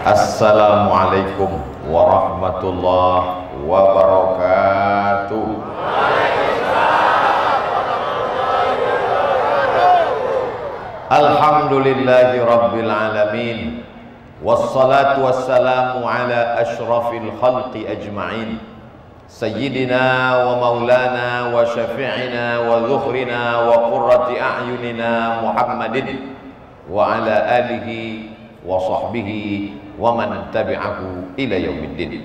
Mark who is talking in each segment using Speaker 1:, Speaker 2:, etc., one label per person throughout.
Speaker 1: Assalamualaikum warahmatullahi wabarakatuh. Alhamdulillahi rabbil alamin, wassalatu wassalamu ala ashrafil khalqi ajma'in, sayyidina wa maulana wa syafi'ina wa zuhrina wa qurrati a'yunina Muhammadin wa ala alihi wa sahbihi wa man tabi'ahu ila yaumiddin.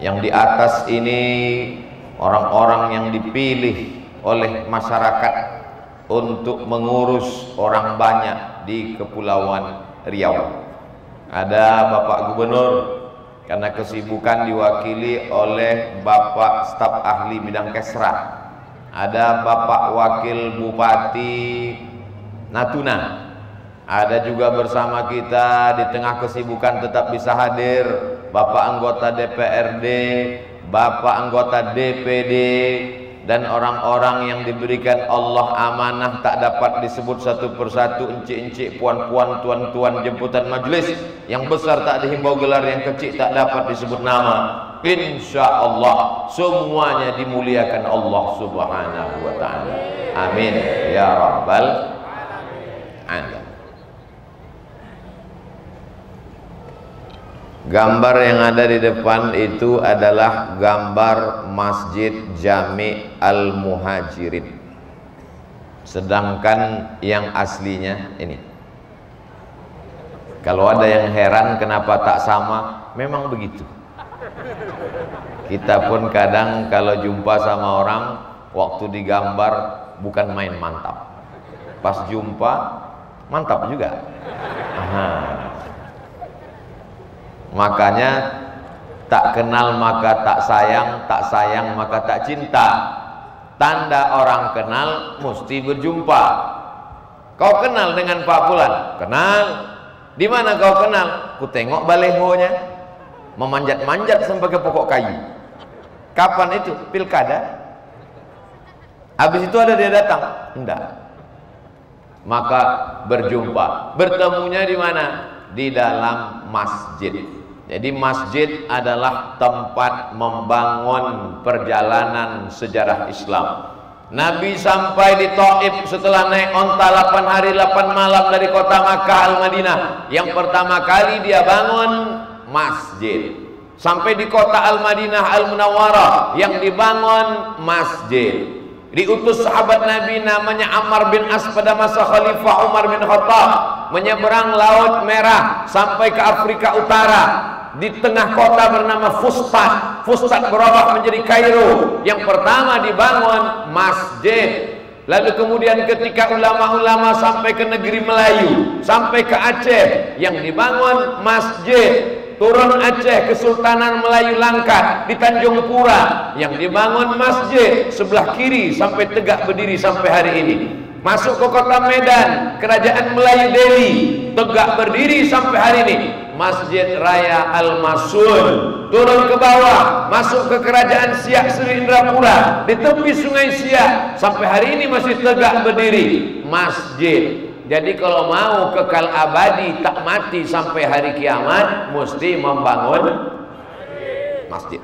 Speaker 1: Yang di atas ini orang-orang yang dipilih oleh masyarakat untuk mengurus orang banyak di Kepulauan Riau. Ada Bapak Gubernur, karena kesibukan diwakili oleh Bapak Staf Ahli Bidang Kesra. Ada Bapak Wakil Bupati Natuna. Ada juga bersama kita di tengah kesibukan tetap bisa hadir Bapak anggota DPRD, Bapak anggota DPD, dan orang-orang yang diberikan Allah amanah tak dapat disebut satu persatu, encik-encik, puan-puan, tuan-tuan jemputan majelis, yang besar tak dihimbau gelar, yang kecil tak dapat disebut nama. Insya Allah semuanya dimuliakan Allah subhanahu wa ta'ala. Amin ya rabbal alamin. Gambar yang ada di depan itu adalah gambar Masjid Jami' Al-Muhajirin. Sedangkan yang aslinya ini. Kalau ada yang heran kenapa tak sama, memang begitu. Kita pun kadang kalau jumpa sama orang, waktu digambar bukan main mantap. Pas jumpa, mantap juga. Aha. Makanya tak kenal maka tak sayang maka tak cinta. Tanda orang kenal mesti berjumpa. Kau kenal dengan Pak Fulan? Kenal. Di mana kau kenal? Ku tengok balehonya memanjat-manjat sampai ke pokok kayu. Kapan itu? Pilkada. Habis itu ada dia datang? Enggak. Maka berjumpa. Bertemunya di mana? Di dalam masjid. Jadi masjid adalah tempat membangun perjalanan sejarah Islam. Nabi sampai di Taif setelah naik onta 8 hari 8 malam dari kota Makkah Al-Madinah. Yang pertama kali dia bangun masjid. Sampai di kota Al-Madinah Al-Munawwarah yang dibangun masjid. Diutus sahabat Nabi namanya Ammar bin As pada masa Khalifah Umar bin Khattab menyeberang Laut Merah sampai ke Afrika Utara. Di tengah kota bernama Fustat. Fustat berubah menjadi Kairo. Yang pertama dibangun masjid. Lalu kemudian ketika ulama-ulama sampai ke negeri Melayu, sampai ke Aceh, yang dibangun masjid. Turun Aceh, Kesultanan Melayu Langkat di Tanjung Pura, yang dibangun masjid sebelah kiri sampai tegak berdiri sampai hari ini. Masuk ke kota Medan, Kerajaan Melayu Delhi, tegak berdiri sampai hari ini. Masjid Raya Al-Masun. Turun ke bawah, masuk ke Kerajaan Siak Sri Indrapura di tepi Sungai Siak, sampai hari ini masih tegak berdiri. Masjid. Jadi kalau mau kekal abadi tak mati sampai hari kiamat, mesti membangun masjid.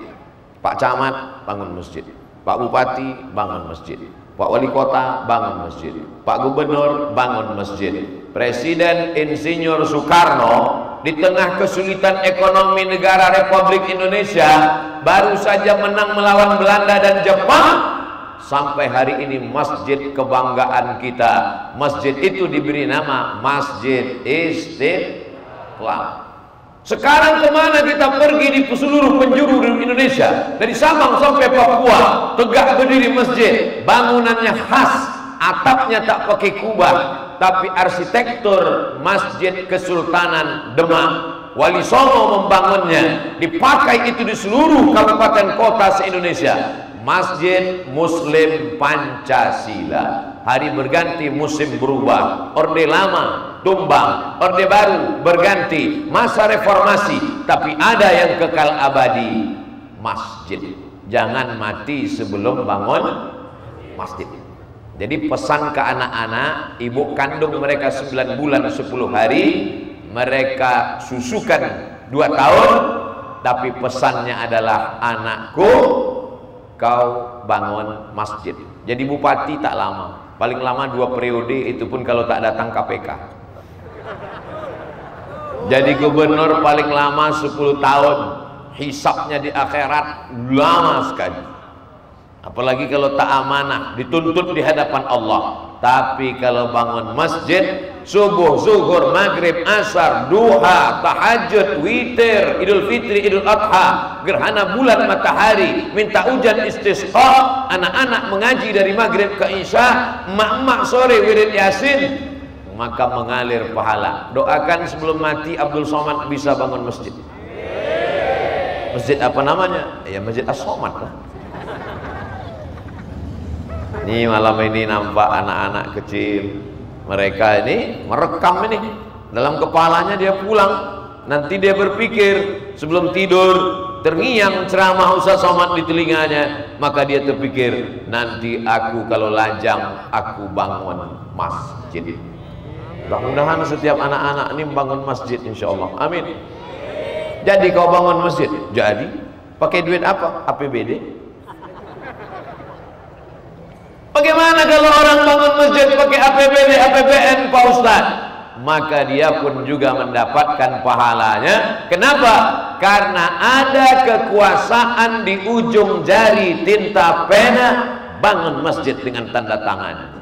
Speaker 1: Pak Camat bangun masjid, Pak Bupati bangun masjid, Pak Wali Kota bangun masjid, Pak Gubernur bangun masjid. Presiden Insinyur Soekarno di tengah kesulitan ekonomi negara Republik Indonesia baru saja menang melawan Belanda dan Jepang. Sampai hari ini masjid kebanggaan kita. Masjid itu diberi nama Masjid Istiqlal. Sekarang kemana kita pergi di seluruh penjuru Indonesia, dari Sabang sampai Papua, tegak berdiri masjid. Bangunannya khas, atapnya tak pakai kubah, tapi arsitektur Masjid Kesultanan Demak. Wali Songo membangunnya, dipakai itu di seluruh kabupaten kota se-Indonesia. Masjid Muslim Pancasila. Hari berganti, musim berubah. Orde lama tumbang, orde baru berganti. Masa reformasi, tapi ada yang kekal abadi. Masjid. Jangan mati sebelum bangun masjid. Jadi pesan ke anak-anak, ibu kandung mereka 9 bulan 10 hari, mereka susukan 2 tahun, tapi pesannya adalah, anakku, kau bangun masjid. Jadi bupati tak lama, paling lama 2 periode, itu pun kalau tak datang KPK. Jadi gubernur paling lama 10 tahun, hisabnya di akhirat lama sekali. Apalagi kalau tak amanah, dituntut di hadapan Allah. Tapi kalau bangun masjid, subuh, zuhur, maghrib, asar, duha, tahajud, witir, idul fitri, idul adha, gerhana bulan matahari, minta hujan istisqa, anak-anak mengaji dari maghrib ke isya, emak-emak sore wirid yasin, maka mengalir pahala. Doakan sebelum mati Abdul Somad bisa bangun masjid. Masjid apa namanya? Ya Masjid As-Somad lah. Ini malam ini nampak anak-anak kecil, mereka ini merekam ini dalam kepalanya, dia pulang nanti dia berpikir sebelum tidur, terngiang ceramah Ustaz Somad di telinganya, maka dia terpikir, nanti aku kalau lajang aku bangun masjid. Mudah-mudahan setiap anak-anak ini bangun masjid insyaallah, amin. Jadi kau bangun masjid, jadi pakai duit apa? APBD. Bagaimana kalau orang bangun masjid pakai APBD, APBN, Pak Ustaz? Maka dia pun juga mendapatkan pahalanya. Kenapa? Karena ada kekuasaan di ujung jari tinta pena, bangun masjid dengan tanda tangan.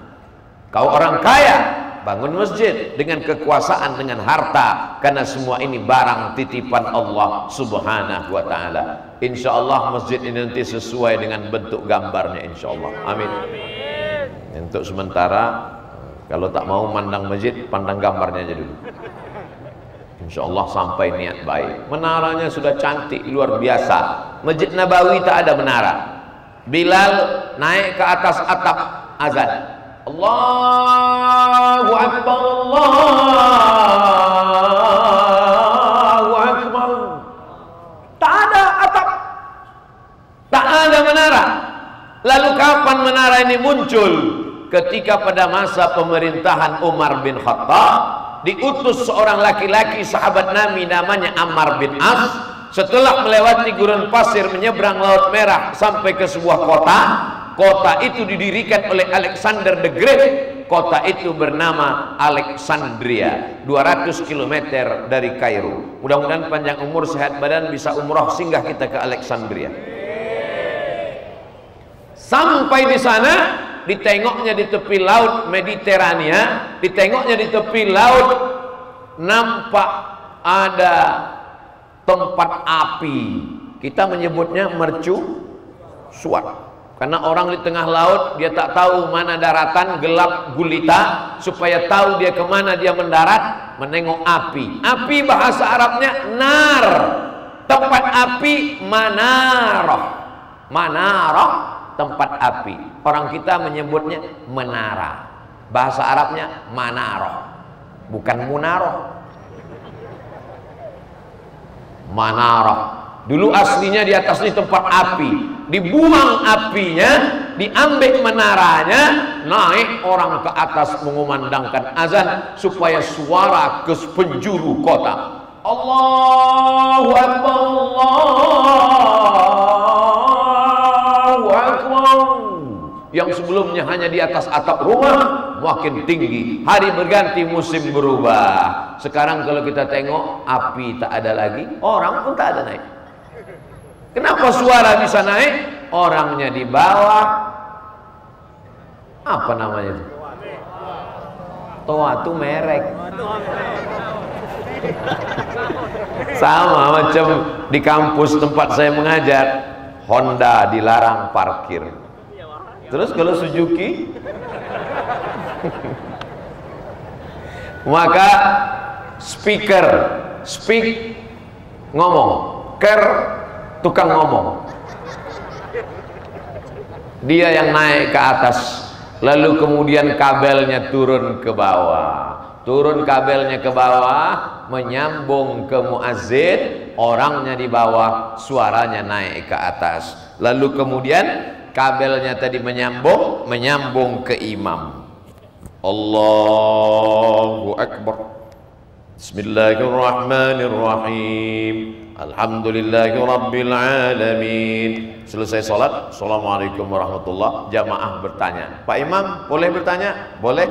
Speaker 1: Kau orang kaya, bangun masjid dengan kekuasaan, dengan harta, karena semua ini barang titipan Allah Subhanahu wa ta'ala. Insya Allah masjid ini nanti sesuai dengan bentuk gambarnya, insya Allah, amin. Untuk sementara, kalau tak mau mandang masjid, pandang gambarnya aja dulu. Insya Allah sampai niat baik. Menaranya sudah cantik, luar biasa. Masjid Nabawi tak ada menara. Bilal naik ke atas atap azan, Allahu Akbar, Allahu Akbar. Tak ada atap, tak ada menara. Lalu kapan menara ini muncul? Ketika pada masa pemerintahan Umar bin Khattab, diutus seorang laki-laki sahabat Nabi namanya Ammar bin As. Setelah melewati gurun pasir, menyeberang Laut Merah sampai ke sebuah kota. Kota itu didirikan oleh Alexander the Great. Kota itu bernama Alexandria, 200 km dari Kairo. Mudah-mudahan panjang umur, sehat badan, bisa umroh singgah kita ke Alexandria. Sampai di sana, ditengoknya di tepi laut Mediterania, ditengoknya di tepi laut, nampak ada tempat api. Kita menyebutnya mercusuar. Karena orang di tengah laut, dia tak tahu mana daratan, gelap gulita. Supaya tahu dia kemana dia mendarat, menengok api. Api bahasa Arabnya nar. Tempat api manaroh. Manaroh, tempat api. Orang kita menyebutnya menara. Bahasa Arabnya manaroh, bukan munaroh. Manaroh. Dulu aslinya di atas ini tempat api. Dibuang apinya, diambil menaranya, naik orang ke atas mengumandangkan azan supaya suara ke penjuru kota. Allahu Akbar, Allahu Akbar. Yang sebelumnya hanya di atas atap rumah, makin tinggi. Hari berganti, musim berubah. Sekarang kalau kita tengok, api tak ada lagi, orang pun tak ada naik. Kenapa suara bisa naik? Orangnya di bawah. Apa namanya itu? Toa itu merek. Sama macam di kampus tempat saya mengajar, Honda dilarang parkir. Terus kalau Suzuki, maka speaker, speak, ngomong, tukang ngomong, dia yang naik ke atas, lalu kemudian kabelnya turun ke bawah. Turun kabelnya ke bawah, menyambung ke muazzin, orangnya di bawah, suaranya naik ke atas. Lalu kemudian kabelnya tadi menyambung ke imam. Allahu Akbar, Bismillahirrahmanirrahim. Alhamdulillahirabbil alamin. Selesai salat, assalamualaikum warahmatullah. Jamaah bertanya, Pak Imam boleh bertanya? Boleh.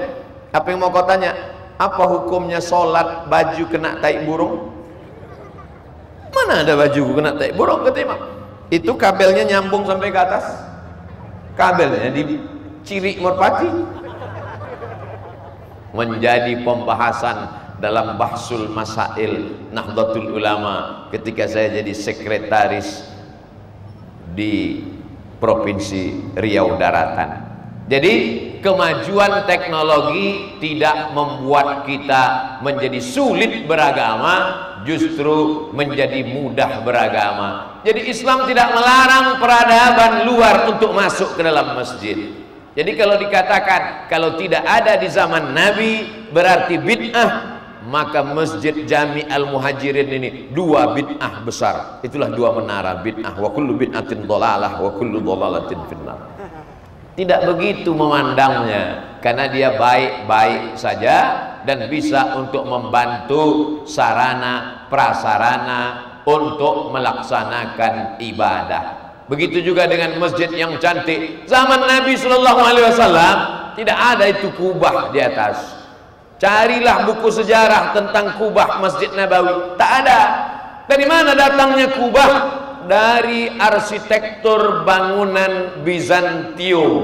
Speaker 1: Apa yang mau kau tanya? Apa hukumnya salat baju kena tai burung? Mana ada baju kena tai burung, kata Imam? Itu kabelnya nyambung sampai ke atas. Kabelnya di ciri merpati. Menjadi pembahasan dalam bahsul masail Nahdlatul Ulama ketika saya jadi sekretaris di Provinsi Riau Daratan. Jadi kemajuan teknologi tidak membuat kita menjadi sulit beragama, justru menjadi mudah beragama. Jadi Islam tidak melarang peradaban luar untuk masuk ke dalam masjid. Jadi kalau dikatakan kalau tidak ada di zaman Nabi berarti bid'ah, maka Masjid Jami Al-Muhajirin ini dua bid'ah besar. Itulah dua menara bid'ah. Wa kullu bid'atin dhalalah wa kullu dhalalatin finnar. Tidak begitu memandangnya, karena dia baik-baik saja dan bisa untuk membantu sarana prasarana untuk melaksanakan ibadah. Begitu juga dengan masjid yang cantik. Zaman Nabi Shallallahu Alaihi Wasallam tidak ada itu kubah di atas. Carilah buku sejarah tentang kubah Masjid Nabawi, tak ada. Dari mana datangnya kubah? Dari arsitektur bangunan Bizantium.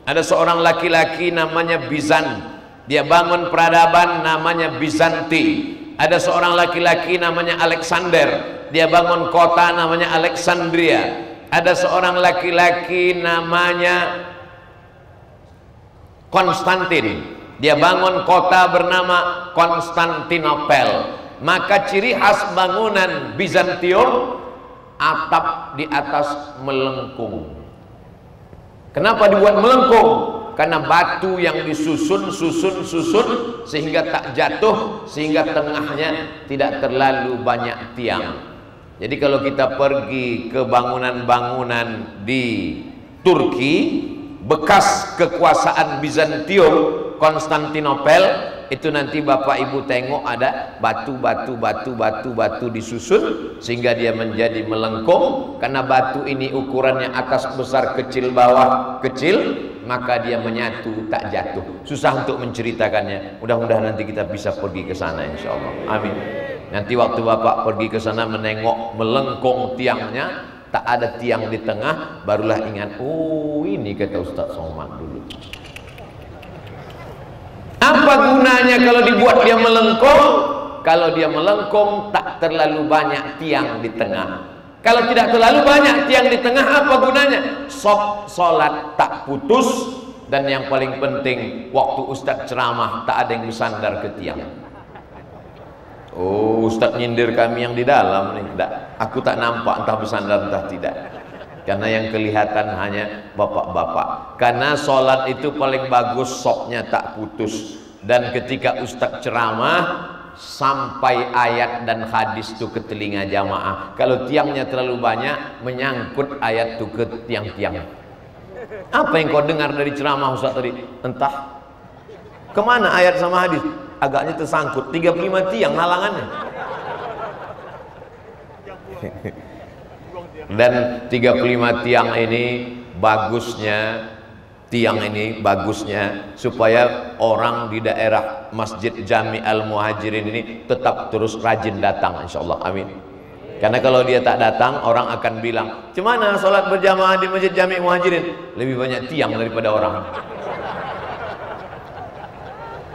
Speaker 1: Ada seorang laki-laki namanya Bizan, dia bangun peradaban namanya Bizanti. Ada seorang laki-laki namanya Alexander, dia bangun kota namanya Alexandria. Ada seorang laki-laki namanya Konstantin, dia bangun kota bernama Konstantinopel. Maka ciri khas bangunan Bizantium, atap di atas melengkung. Kenapa dibuat melengkung? Karena batu yang disusun sehingga tak jatuh, sehingga tengahnya tidak terlalu banyak tiang. Jadi kalau kita pergi ke bangunan-bangunan di Turki bekas kekuasaan Bizantium, Konstantinopel, itu nanti Bapak Ibu tengok ada batu disusun sehingga dia menjadi melengkung. Karena batu ini ukurannya atas besar, kecil bawah kecil, maka dia menyatu tak jatuh. Susah untuk menceritakannya. Mudah-mudahan nanti kita bisa pergi ke sana insyaallah. Amin. Nanti waktu Bapak pergi ke sana menengok melengkung tiangnya, tak ada tiang di tengah, barulah ingat, oh ini kata Ustaz Somad dulu. Apa gunanya kalau dibuat dia melengkung? Kalau dia melengkung tak terlalu banyak tiang di tengah. Kalau tidak terlalu banyak tiang di tengah, apa gunanya? Sholat tak putus, dan yang paling penting waktu Ustaz ceramah tak ada yang bersandar ke tiang. Oh, Ustaz nyindir kami yang di dalam nih. Aku tak nampak entah bersandar entah tidak. Karena yang kelihatan hanya bapak-bapak. Karena sholat itu paling bagus sopnya tak putus. Dan ketika Ustaz ceramah sampai ayat dan hadis itu ke telinga jamaah. Kalau tiangnya terlalu banyak, menyangkut ayat itu ke tiang-tiang. Apa yang kau dengar dari ceramah Ustaz tadi? Entah. Kemana ayat sama hadis? Agaknya tersangkut. 35 tiang halangannya. Dan 35 tiang ini bagusnya, supaya orang di daerah Masjid Jami Al-Muhajirin ini tetap terus rajin datang insyaallah. Amin. Karena kalau dia tak datang, orang akan bilang, "Gimana sholat berjamaah di Masjid Jami Al-Muhajirin? Lebih banyak tiang daripada orang."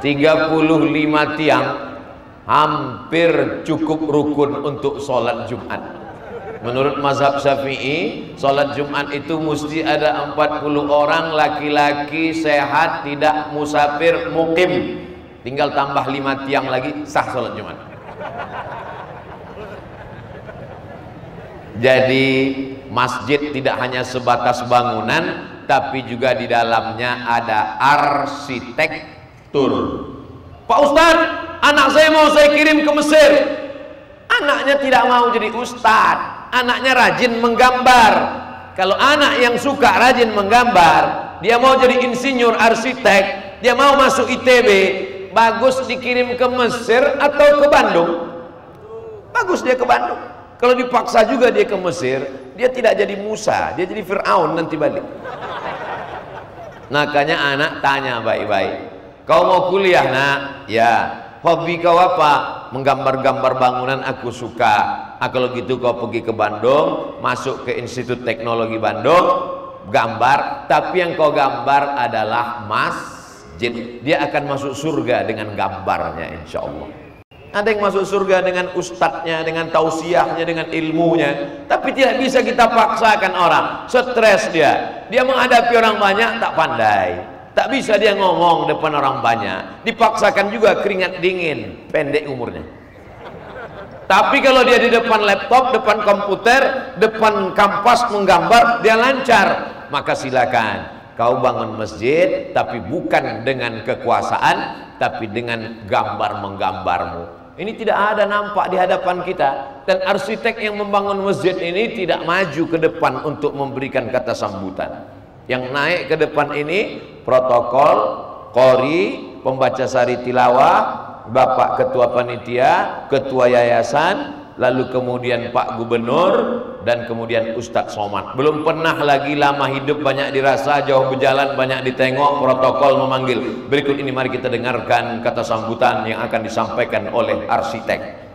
Speaker 1: 35 tiang hampir cukup rukun untuk sholat Jumat. Menurut mazhab Syafi'i, sholat Jumat itu mesti ada 40 orang laki-laki sehat, tidak musafir, mukim. Tinggal tambah 5 tiang lagi, sah sholat Jumat. Jadi masjid tidak hanya sebatas bangunan, tapi juga di dalamnya ada arsitektur. Pak Ustadz, anak saya mau saya kirim ke Mesir. Anaknya tidak mau jadi ustadz, anaknya rajin menggambar. Kalau anak yang suka rajin menggambar, dia mau jadi insinyur arsitek, dia mau masuk ITB, bagus dikirim ke Mesir atau ke Bandung? Bagus dia ke Bandung. Kalau dipaksa juga dia ke Mesir, dia tidak jadi Musa, dia jadi Fir'aun nanti balik. Makanya anak tanya baik-baik, kau mau kuliah nak? Ya. Hobi kau apa? Menggambar-gambar bangunan, aku suka. Kalau gitu kau pergi ke Bandung, masuk ke Institut Teknologi Bandung, gambar. Tapi yang kau gambar adalah masjid. Dia akan masuk surga dengan gambarnya, insya Allah. Ada yang masuk surga dengan ustadznya, dengan tausiahnya, dengan ilmunya. Tapi tidak bisa kita paksakan orang. Stres dia menghadapi orang banyak tak pandai. Tak bisa dia ngomong depan orang banyak. Dipaksakan juga keringat dingin, pendek umurnya. Tapi kalau dia di depan laptop, depan komputer, depan kampas menggambar, dia lancar. Maka silakan kau bangun masjid, tapi bukan dengan kekuasaan, tapi dengan gambar menggambarmu. Ini tidak ada nampak di hadapan kita. Dan arsitek yang membangun masjid ini tidak maju ke depan untuk memberikan kata sambutan. Yang naik ke depan ini protokol, qori, pembaca sari tilawah, Bapak Ketua Panitia, Ketua Yayasan, lalu kemudian Pak Gubernur, dan kemudian Ustadz Somad. Belum pernah lagi lama hidup banyak dirasa, jauh berjalan banyak ditengok, protokol memanggil. Berikut ini mari kita dengarkan kata sambutan yang akan disampaikan oleh arsitek.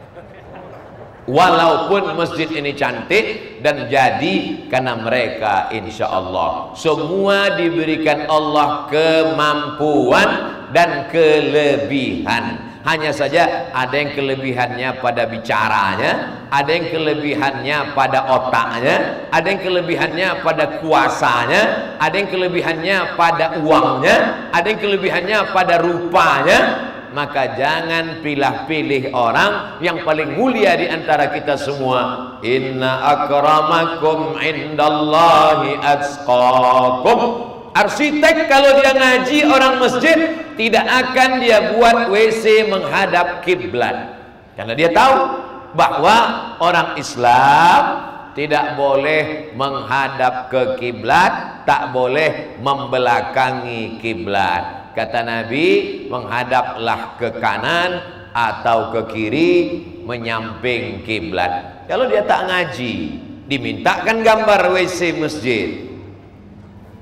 Speaker 1: Walaupun masjid ini cantik dan jadi karena mereka, insya Allah semua diberikan Allah kemampuan dan kelebihan. Hanya saja ada yang kelebihannya pada bicaranya, ada yang kelebihannya pada otaknya, ada yang kelebihannya pada kuasanya, ada yang kelebihannya pada uangnya, ada yang kelebihannya pada rupanya. Maka jangan pilih-pilih orang. Yang paling mulia di antara kita semua, inna akramakum indallahi atqakum. Arsitek kalau dia ngaji orang masjid, tidak akan dia buat WC menghadap kiblat, karena dia tahu bahwa orang Islam tidak boleh menghadap ke kiblat, tak boleh membelakangi kiblat. Kata Nabi, menghadaplah ke kanan atau ke kiri, menyamping kiblat. Kalau dia tak ngaji, dimintakan gambar WC masjid.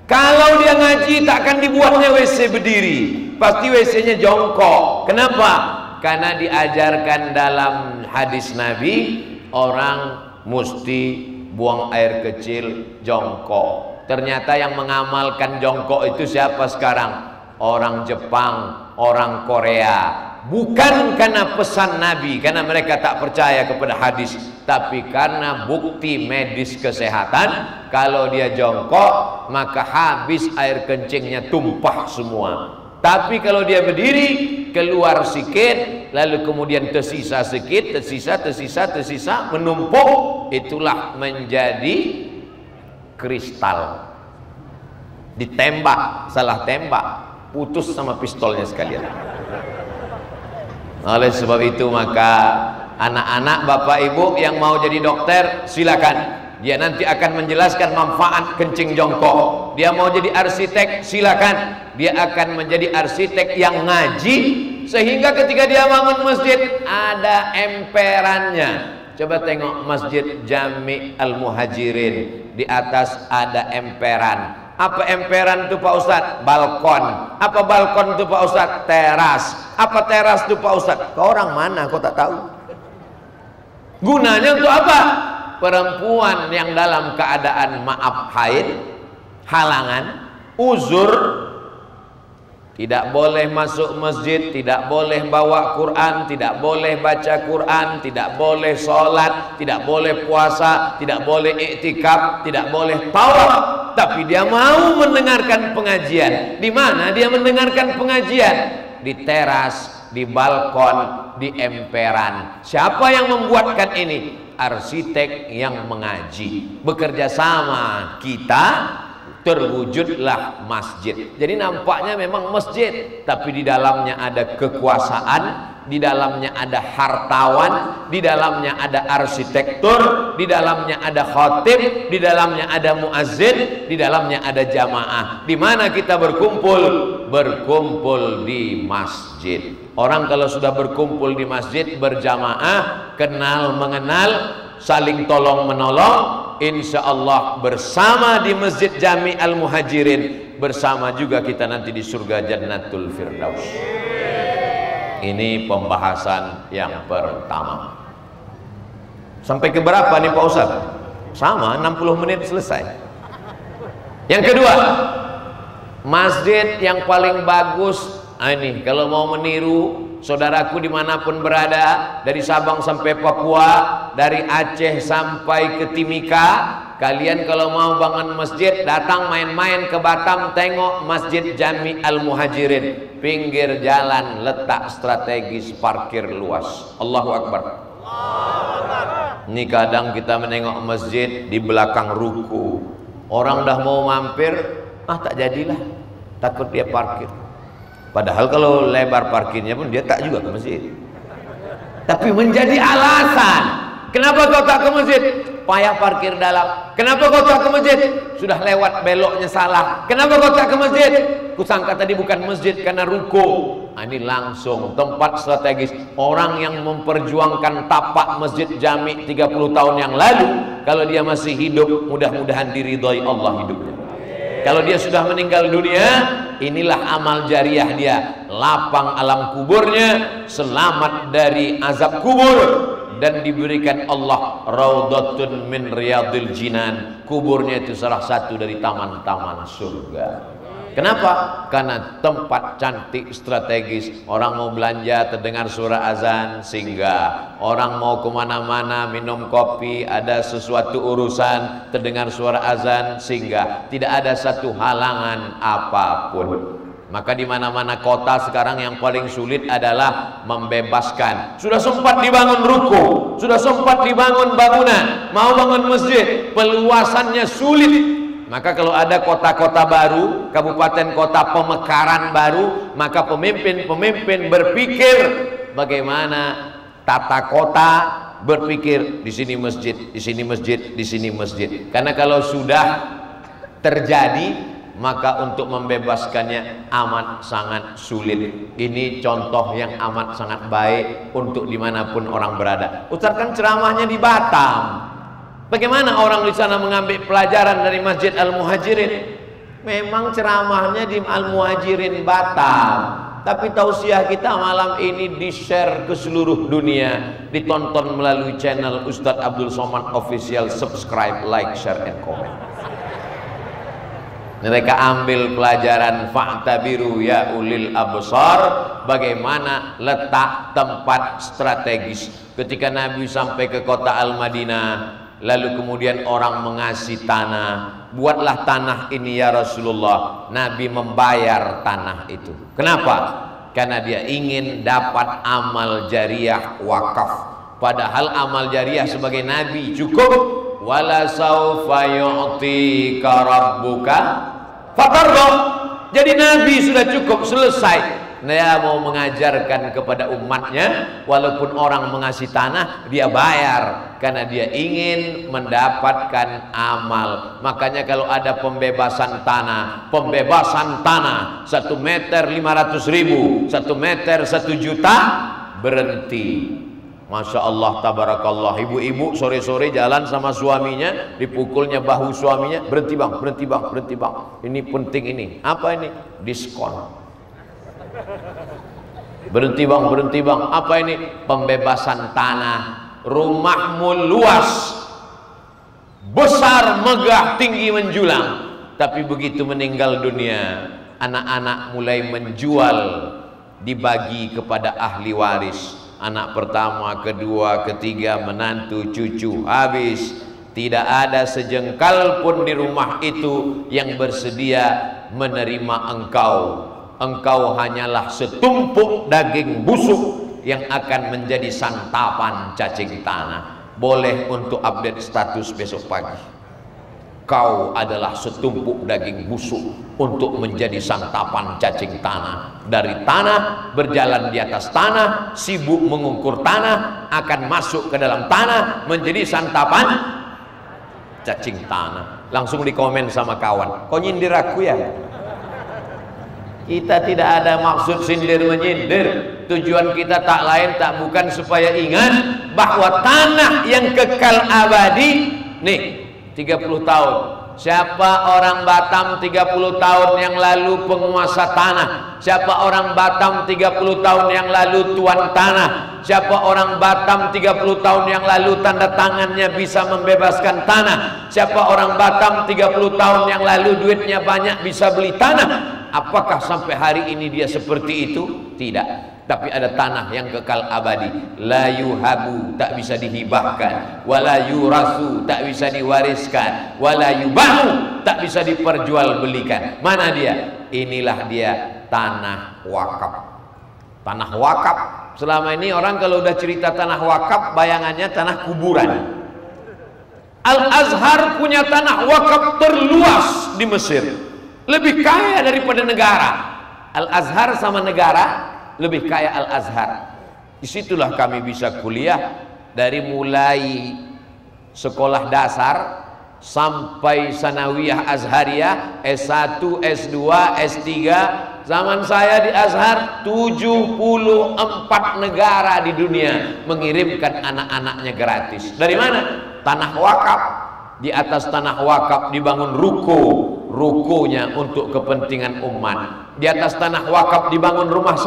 Speaker 1: Kalau dia ngaji, tak akan dibuatnya WC berdiri, pasti WC-nya jongkok. Kenapa? Karena diajarkan dalam hadis Nabi, orang mesti buang air kecil jongkok. Ternyata yang mengamalkan jongkok itu siapa sekarang? Orang Jepang, orang Korea. Bukan karena pesan Nabi, karena mereka tak percaya kepada hadis, tapi karena bukti medis kesehatan. Kalau dia jongkok, maka habis air kencingnya, tumpah semua. Tapi kalau dia berdiri, keluar sedikit, lalu kemudian tersisa sedikit, tersisa, menumpuk, itulah menjadi kristal. Ditembak, salah tembak, putus sama pistolnya sekalian. Oleh sebab itu, maka anak-anak, bapak ibu yang mau jadi dokter, silakan. Dia nanti akan menjelaskan manfaat kencing jongkok. Dia mau jadi arsitek, silakan. Dia akan menjadi arsitek yang ngaji, sehingga ketika dia bangun masjid ada emperannya. Coba tengok Masjid Jami Al-Muhajirin, di atas ada emperan. Apa emperan itu Pak Ustadz? Balkon. Apa balkon itu Pak Ustadz? Teras. Apa teras itu Pak Ustadz? Kau orang mana? Kau tak tahu? Gunanya untuk apa? Perempuan yang dalam keadaan maaf haid, halangan, uzur, tidak boleh masuk masjid, tidak boleh bawa Quran, tidak boleh baca Quran, tidak boleh sholat, tidak boleh puasa, tidak boleh iktikaf, tidak boleh tawaf. Tapi dia mau mendengarkan pengajian. Di mana dia mendengarkan pengajian? Di teras, di balkon, di emperan. Siapa yang membuatkan ini? Arsitek yang mengaji. Bekerja sama kita, terwujudlah masjid. Jadi nampaknya memang masjid, tapi di dalamnya ada kekuasaan, di dalamnya ada hartawan, di dalamnya ada arsitektur, di dalamnya ada khatib, di dalamnya ada muazzin, di dalamnya ada jamaah. Di mana kita berkumpul? berkumpul di masjid. Orang kalau sudah berkumpul di masjid berjamaah, kenal mengenal, saling tolong menolong, insya Allah bersama di Masjid Jami Al-Muhajirin, bersama juga kita nanti di surga Jannatul Firdaus. Ini pembahasan yang pertama. Sampai ke berapa nih Pak Ustadz? Sama, 60 menit selesai. Yang kedua, masjid yang paling bagus, ini kalau mau meniru saudaraku dimanapun berada, dari Sabang sampai Papua, dari Aceh sampai ke Timika, kalian kalau mau bangun masjid, datang main-main ke Batam, tengok Masjid Jami Al-Muhajirin, pinggir jalan, letak strategis, parkir luas. Allahu Akbar. Ini kadang kita menengok masjid di belakang ruku, orang dah mau mampir, tak jadilah, takut dia parkir. Padahal kalau lebar parkirnya pun dia tak juga ke masjid. Tapi menjadi alasan, kenapa kau tak ke masjid? Payah parkir dalam. Kenapa kau tak ke masjid? Sudah lewat beloknya salah. Kenapa kau tak ke masjid? Kusangka tadi bukan masjid karena ruko. Ini langsung tempat strategis. Orang yang memperjuangkan tapak Masjid Jami 30 tahun yang lalu, kalau dia masih hidup, mudah-mudahan diridhoi Allah hidupnya. Kalau dia sudah meninggal dunia, inilah amal jariah dia, lapang alam kuburnya, selamat dari azab kubur, dan diberikan Allah raudhatun min riyadil jinan, kuburnya itu salah satu dari taman-taman surga. Kenapa? Karena tempat cantik strategis. Orang mau belanja terdengar suara azan singgah, orang mau kemana-mana minum kopi, ada sesuatu urusan terdengar suara azan singgah. Tidak ada satu halangan apapun. Maka di mana-mana kota sekarang yang paling sulit adalah membebaskan. Sudah sempat dibangun ruko, sudah sempat dibangun bangunan, mau bangun masjid, peluasannya sulit. Maka kalau ada kota-kota baru, kabupaten kota pemekaran baru, maka pemimpin-pemimpin berpikir bagaimana tata kota, berpikir di sini masjid, di sini masjid, di sini masjid. Karena kalau sudah terjadi, maka untuk membebaskannya amat sangat sulit. Ini contoh yang amat sangat baik untuk dimanapun orang berada. Ustaz kan ceramahnya di Batam. Bagaimana orang di sana mengambil pelajaran dari Masjid Al-Muhajirin? Memang ceramahnya di Al-Muhajirin Batam, tapi tausiah kita malam ini di-share ke seluruh dunia, ditonton melalui channel Ustadz Abdul Somad Official. Subscribe, like, share, and comment. Mereka ambil pelajaran fa'tabiru ya ulil absar, bagaimana letak tempat strategis. Ketika Nabi sampai ke kota Al-Madinah, lalu kemudian orang mengasih tanah, buatlah tanah ini ya Rasulullah. Nabi membayar tanah itu. Kenapa? Karena dia ingin dapat amal jariah wakaf. Padahal amal jariah sebagai Nabi cukup. Wala saufa yu'tika rabbuka fatarda. Jadi Nabi sudah cukup, selesai. Dia mau mengajarkan kepada umatnya, walaupun orang mengasih tanah, dia bayar karena dia ingin mendapatkan amal. Makanya kalau ada pembebasan tanah, 1 meter 500.000, 1 meter 1 juta, berhenti. Masya Allah, tabarakallah. Ibu-ibu sore-sore jalan sama suaminya, dipukulnya bahu suaminya, berhenti bang, berhenti bang, berhenti bang. Ini penting ini. Apa ini? Diskon. Berhenti bang, berhenti bang. Apa ini? Pembebasan tanah. Rumahmu luas, besar, megah, tinggi, menjulang, tapi begitu meninggal dunia, anak-anak mulai menjual, dibagi kepada ahli waris. Anak pertama, kedua, ketiga, menantu, cucu, habis. Tidak ada sejengkal pun di rumah itu yang bersedia menerima engkau. Engkau hanyalah setumpuk daging busuk yang akan menjadi santapan cacing tanah. Boleh untuk update status besok pagi. Kau adalah setumpuk daging busuk untuk menjadi santapan cacing tanah. Dari tanah, berjalan di atas tanah, sibuk mengukur tanah, akan masuk ke dalam tanah, menjadi santapan cacing tanah. Langsung dikomen sama kawan, kau nyindir aku ya? Kita tidak ada maksud sindir menyindir. Tujuan kita tak lain tak bukan supaya ingat bahwa tanah yang kekal abadi nih 30 tahun. Siapa orang Batam 30 tahun yang lalu penguasa tanah? Siapa orang Batam 30 tahun yang lalu tuan tanah? Siapa orang Batam 30 tahun yang lalu tanda tangannya bisa membebaskan tanah? Siapa orang Batam 30 tahun yang lalu duitnya banyak bisa beli tanah? Apakah sampai hari ini dia seperti itu? Tidak. Tapi ada tanah yang kekal abadi, la yuhabu, tak bisa dihibahkan, wala yurasu, tak bisa diwariskan, wala yubahu, tak bisa diperjualbelikan. Mana dia? Inilah dia tanah wakaf. Tanah wakaf. Selama ini orang kalau udah cerita tanah wakaf bayangannya tanah kuburan. Al-Azhar punya tanah wakaf terluas di Mesir, lebih kaya daripada negara. Al-Azhar sama negara lebih kaya Al-Azhar. Disitulah kami bisa kuliah dari mulai sekolah dasar sampai sanawiyah azhariyah, S1, S2, S3. Zaman saya di Azhar 74 negara di dunia mengirimkan anak-anaknya gratis. Dari mana? Tanah wakaf. Di atas tanah wakaf dibangun rukonya untuk kepentingan umat. Di atas tanah wakaf dibangun rumah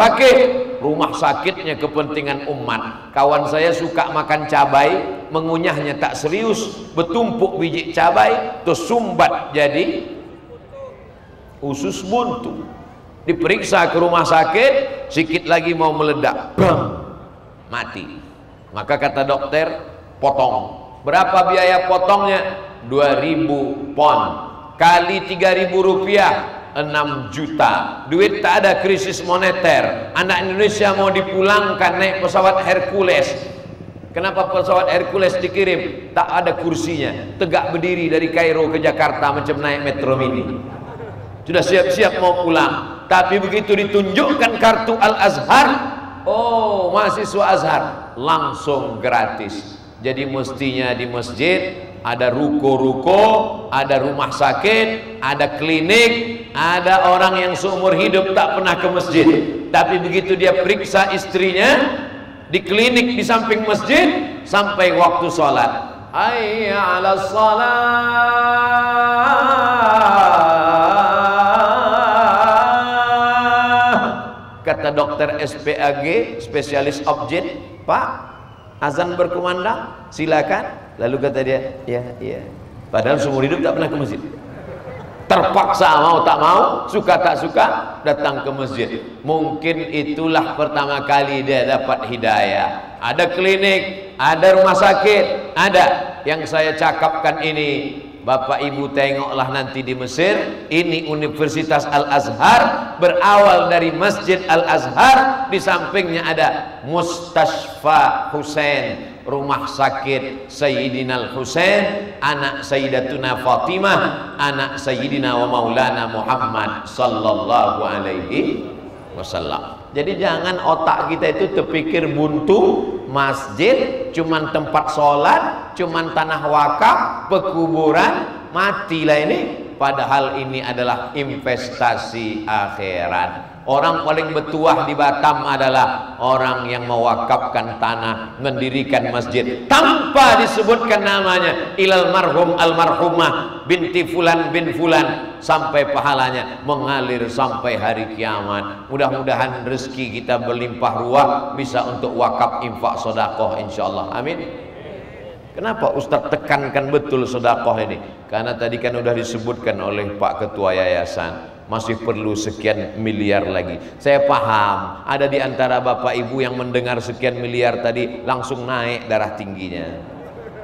Speaker 1: sakitnya kepentingan umat. Kawan saya suka makan cabai, mengunyahnya tak serius, bertumpuk biji cabai, terus sumbat jadi usus buntu. Diperiksa ke rumah sakit, sikit lagi mau meledak, bang, mati. Maka kata dokter, potong. Berapa biaya potongnya? 2000 pon kali 3.000 rupiah, 6 juta. Duit tak ada, krisis moneter. Anak Indonesia mau dipulangkan naik pesawat Hercules. Kenapa pesawat Hercules dikirim? Tak ada kursinya, tegak berdiri dari Kairo ke Jakarta macam naik metro mini. Sudah siap-siap mau pulang, tapi begitu ditunjukkan kartu Al-Azhar, oh mahasiswa Azhar, langsung gratis. Jadi mestinya di masjid ada ruko-ruko, ada rumah sakit, ada klinik, ada orang yang seumur hidup tak pernah ke masjid. Tapi begitu dia periksa istrinya di klinik di samping masjid, sampai waktu sholat, hayya 'alas shalah, kata dokter SPAG, spesialis objek, Pak, azan berkumandang, silakan. Lalu kata dia, ya. Padahal seumur hidup tak pernah ke masjid. Terpaksa mau tak mau, suka tak suka, datang ke masjid. Mungkin itulah pertama kali dia dapat hidayah. Ada klinik, ada rumah sakit, ada. Yang saya cakapkan ini, Bapak Ibu tengoklah nanti di Mesir. Ini Universitas Al-Azhar, berawal dari Masjid Al-Azhar, di sampingnya ada Mustashfa Husain, rumah sakit Sayyidina Al-Husain, anak Sayyidatuna Fatimah, anak Sayyidina wa Maulana Muhammad sallallahu alaihi wasallam. Jadi jangan otak kita itu terpikir buntu, masjid cuman tempat sholat, cuman tanah wakaf, pekuburan, matilah ini. Padahal ini adalah investasi akhirat. Orang paling bertuah di Batam adalah orang yang mewakafkan tanah, mendirikan masjid tanpa disebutkan namanya, ilal marhum almarhumah binti fulan bin fulan, sampai pahalanya mengalir sampai hari kiamat. Mudah-mudahan rezeki kita berlimpah ruah, bisa untuk wakaf, infak, sedekah insyaallah. Amin. Kenapa Ustadz tekankan betul sedekah ini? Karena tadi kan sudah disebutkan oleh Pak Ketua Yayasan, masih perlu sekian miliar lagi. Saya paham, ada di antara Bapak Ibu yang mendengar sekian miliar tadi langsung naik darah tingginya,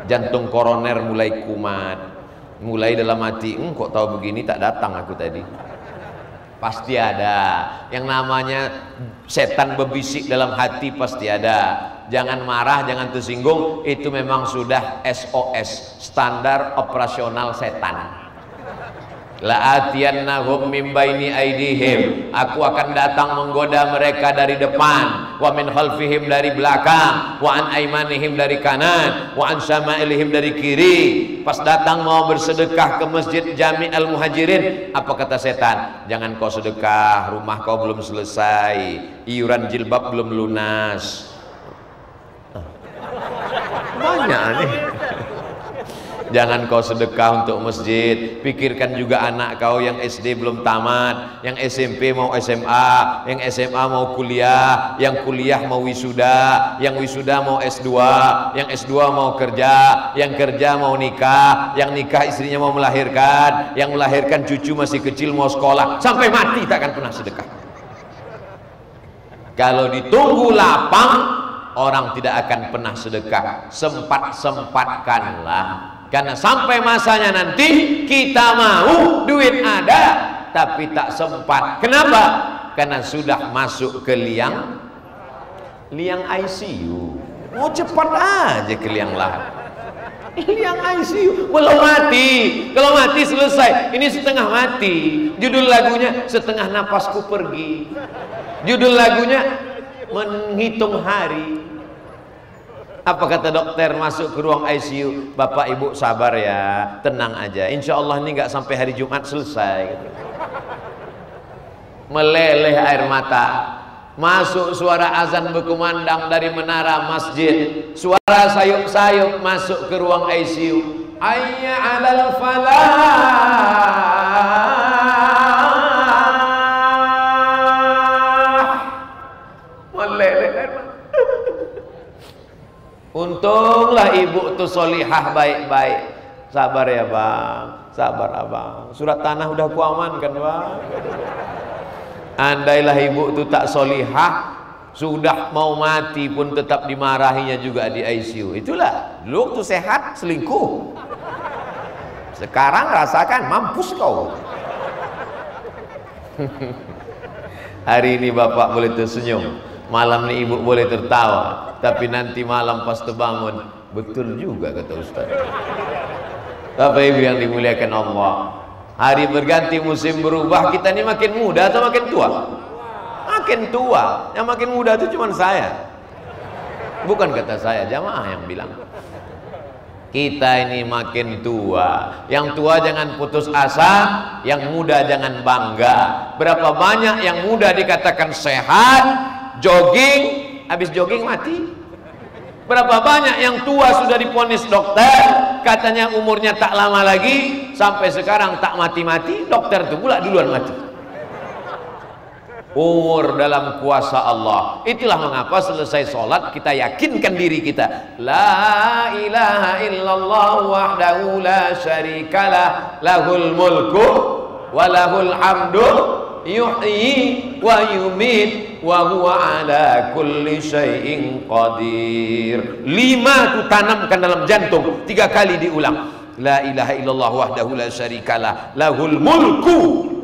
Speaker 1: jantung koroner mulai kumat, mulai dalam hati, kok tahu begini tak datang aku tadi. Pasti ada yang namanya setan berbisik dalam hati, pasti ada. Jangan marah, jangan tersinggung, itu memang sudah SOS, standar operasional setan. La'atiyannahum min baini aidihim, aku akan datang menggoda mereka dari depan, wa min khalfihim dari belakang, wa an aimanihim dari kanan, wa an syama'ilihim dari kiri. Pas datang mau bersedekah ke masjid Jami' Al-Muhajirin, apa kata setan? Jangan kau sedekah, rumah kau belum selesai, iuran jilbab belum lunas. Banyak nih. Jangan kau sedekah untuk masjid, pikirkan juga anak kau yang SD belum tamat, yang SMP mau SMA, yang SMA mau kuliah, yang kuliah mau wisuda, yang wisuda mau S2, yang S2 mau kerja, yang kerja mau nikah, yang nikah istrinya mau melahirkan, yang melahirkan cucu masih kecil mau sekolah, sampai mati tak akan pernah sedekah. Kalau ditunggu lapang, orang tidak akan pernah sedekah. Sempat-sempatkanlah. Karena sampai masanya nanti kita mau duit ada tapi tak sempat. Kenapa? Karena sudah masuk ke liang ICU. Mau cepat aja ke liang lahat. Liang ICU belum mati. Kalau mati selesai. Ini setengah mati. Judul lagunya Setengah Napasku Pergi. Judul lagunya Menghitung Hari. Apa kata dokter masuk ke ruang ICU? Bapak ibu sabar ya, tenang aja, insya Allah ini nggak sampai hari Jumat selesai. Meleleh air mata. Masuk suara azan berkumandang dari menara masjid, suara sayup-sayup masuk ke ruang ICU. Hayya 'alal falah. Meleleh air mata. Untunglah ibu tuh solihah baik-baik. Sabar ya bang, sabar abang. Surat tanah udah kuamankan bang. Andailah ibu tuh tak solihah, sudah mau mati pun tetap dimarahinya juga di ICU. Itulah dulu tuh sehat selingkuh. Sekarang rasakan mampus kau. Hari ini bapak boleh tersenyum, malam ini ibu boleh tertawa. Tapi nanti malam pas terbangun, betul juga kata Ustaz. Bapak Ibu yang dimuliakan Allah, hari berganti musim berubah, kita ini makin muda atau makin tua? Makin tua. Yang makin muda itu cuma saya. Bukan kata saya, jamaah yang bilang. Kita ini makin tua. Yang tua jangan putus asa, yang muda jangan bangga. Berapa banyak yang muda dikatakan sehat, jogging, habis jogging mati. Berapa banyak yang tua sudah divonis dokter, katanya umurnya tak lama lagi, sampai sekarang tak mati-mati, dokter itu pula duluan mati. Umur dalam kuasa Allah. Itulah mengapa selesai sholat kita yakinkan diri kita, la ilaha illallah wahdahu la syarikalah, lahul mulku walahul hamdu yuhyi wa yumit wa huwa ala kulli syai'in qadir. 5 itu tanamkan dalam jantung, 3 kali diulang. La ilaha illallah wahdahu la syarikalah, lahul mulku,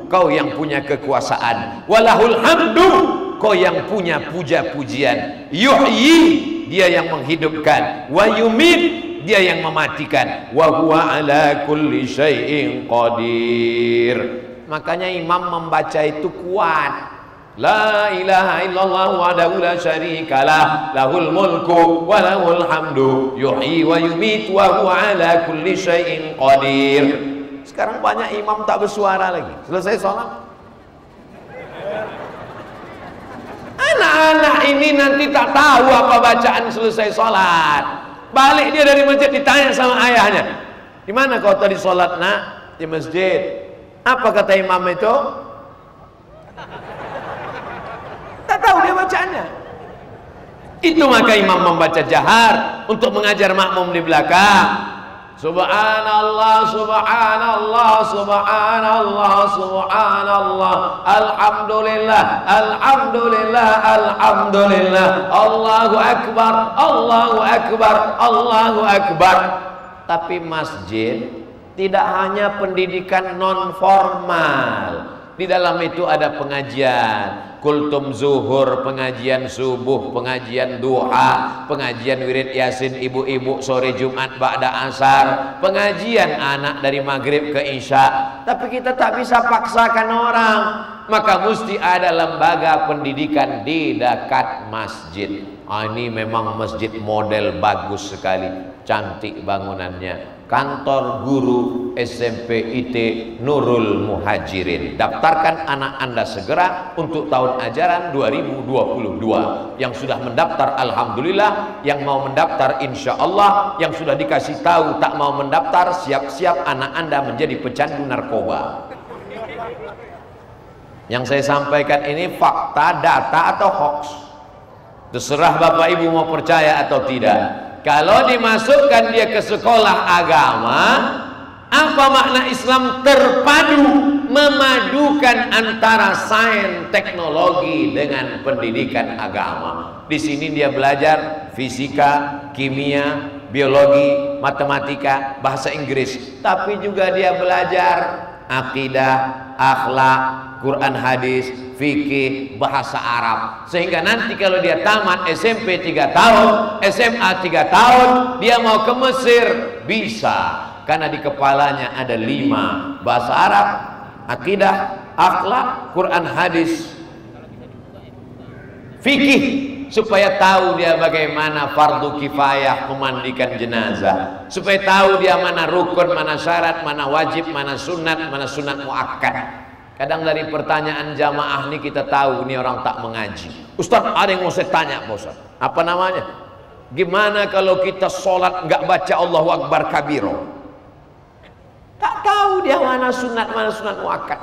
Speaker 1: kau yang punya kekuasaan, walahul hamdu, kau yang punya puja-pujian, yuhyi, dia yang menghidupkan, wa yumit, dia yang mematikan, wa huwa ala kulli syai'in qadir. Makanya imam membaca itu kuat. La ilaha illallah wahdahu la syarikalah, lahul mulku wa lahul hamdu yuhyi wa yumiit wa huwa ala kulli syai'in qadir. Sekarang banyak imam tak bersuara lagi. Selesai sholat, anak-anak ini nanti tak tahu apa bacaan selesai sholat. Balik dia dari masjid ditanya sama ayahnya, di mana kau tadi sholat nak? Di masjid. Apa kata imam itu? Tak tahu dia bacaannya. Itu maka imam membaca jahar untuk mengajar makmum di belakang. Subhanallah, subhanallah, subhanallah, subhanallah, alhamdulillah, alhamdulillah, alhamdulillah, Allahu akbar, Allahu akbar, Allahu akbar. Tapi masjid tidak hanya pendidikan non formal. Di dalam itu ada pengajian, kultum zuhur, pengajian subuh, pengajian duha, pengajian wirid yasin ibu-ibu sore Jumat ba'da asar, pengajian anak dari maghrib ke isya. Tapi kita tak bisa paksakan orang. maka mesti ada lembaga pendidikan di dekat masjid. Ini memang masjid model bagus sekali, cantik bangunannya. Kantor guru SMP IT Nurul Muhajirin. Daftarkan anak Anda segera untuk tahun ajaran 2022. Yang sudah mendaftar alhamdulillah, yang mau mendaftar insya Allah, yang sudah dikasih tahu tak mau mendaftar, siap-siap anak Anda menjadi pecandu narkoba. Yang saya sampaikan ini fakta, data atau hoax, terserah Bapak Ibu mau percaya atau tidak. Kalau dimasukkan dia ke sekolah agama, apa makna Islam terpadu, memadukan antara sains teknologi dengan pendidikan agama. Di sini dia belajar fisika, kimia, biologi, matematika, bahasa Inggris, tapi juga dia belajar akidah, akhlak, Quran hadis, fikih, bahasa Arab. Sehingga nanti kalau dia tamat SMP 3 tahun, SMA 3 tahun, dia mau ke Mesir bisa, karena di kepalanya ada 5: bahasa Arab, akidah, akhlak, Quran hadis, fikih, supaya tahu dia bagaimana fardu kifayah memandikan jenazah, supaya tahu dia mana rukun, mana syarat, mana wajib, mana sunat muakkad. Kadang dari pertanyaan jamaah ini kita tahu ini orang tak mengaji. Ustaz, ada yang mau saya tanya Pak Ustaz. Apa namanya? Gimana kalau kita sholat nggak baca Allahu Akbar kabiro? Tak tahu dia mana sunat muakkad.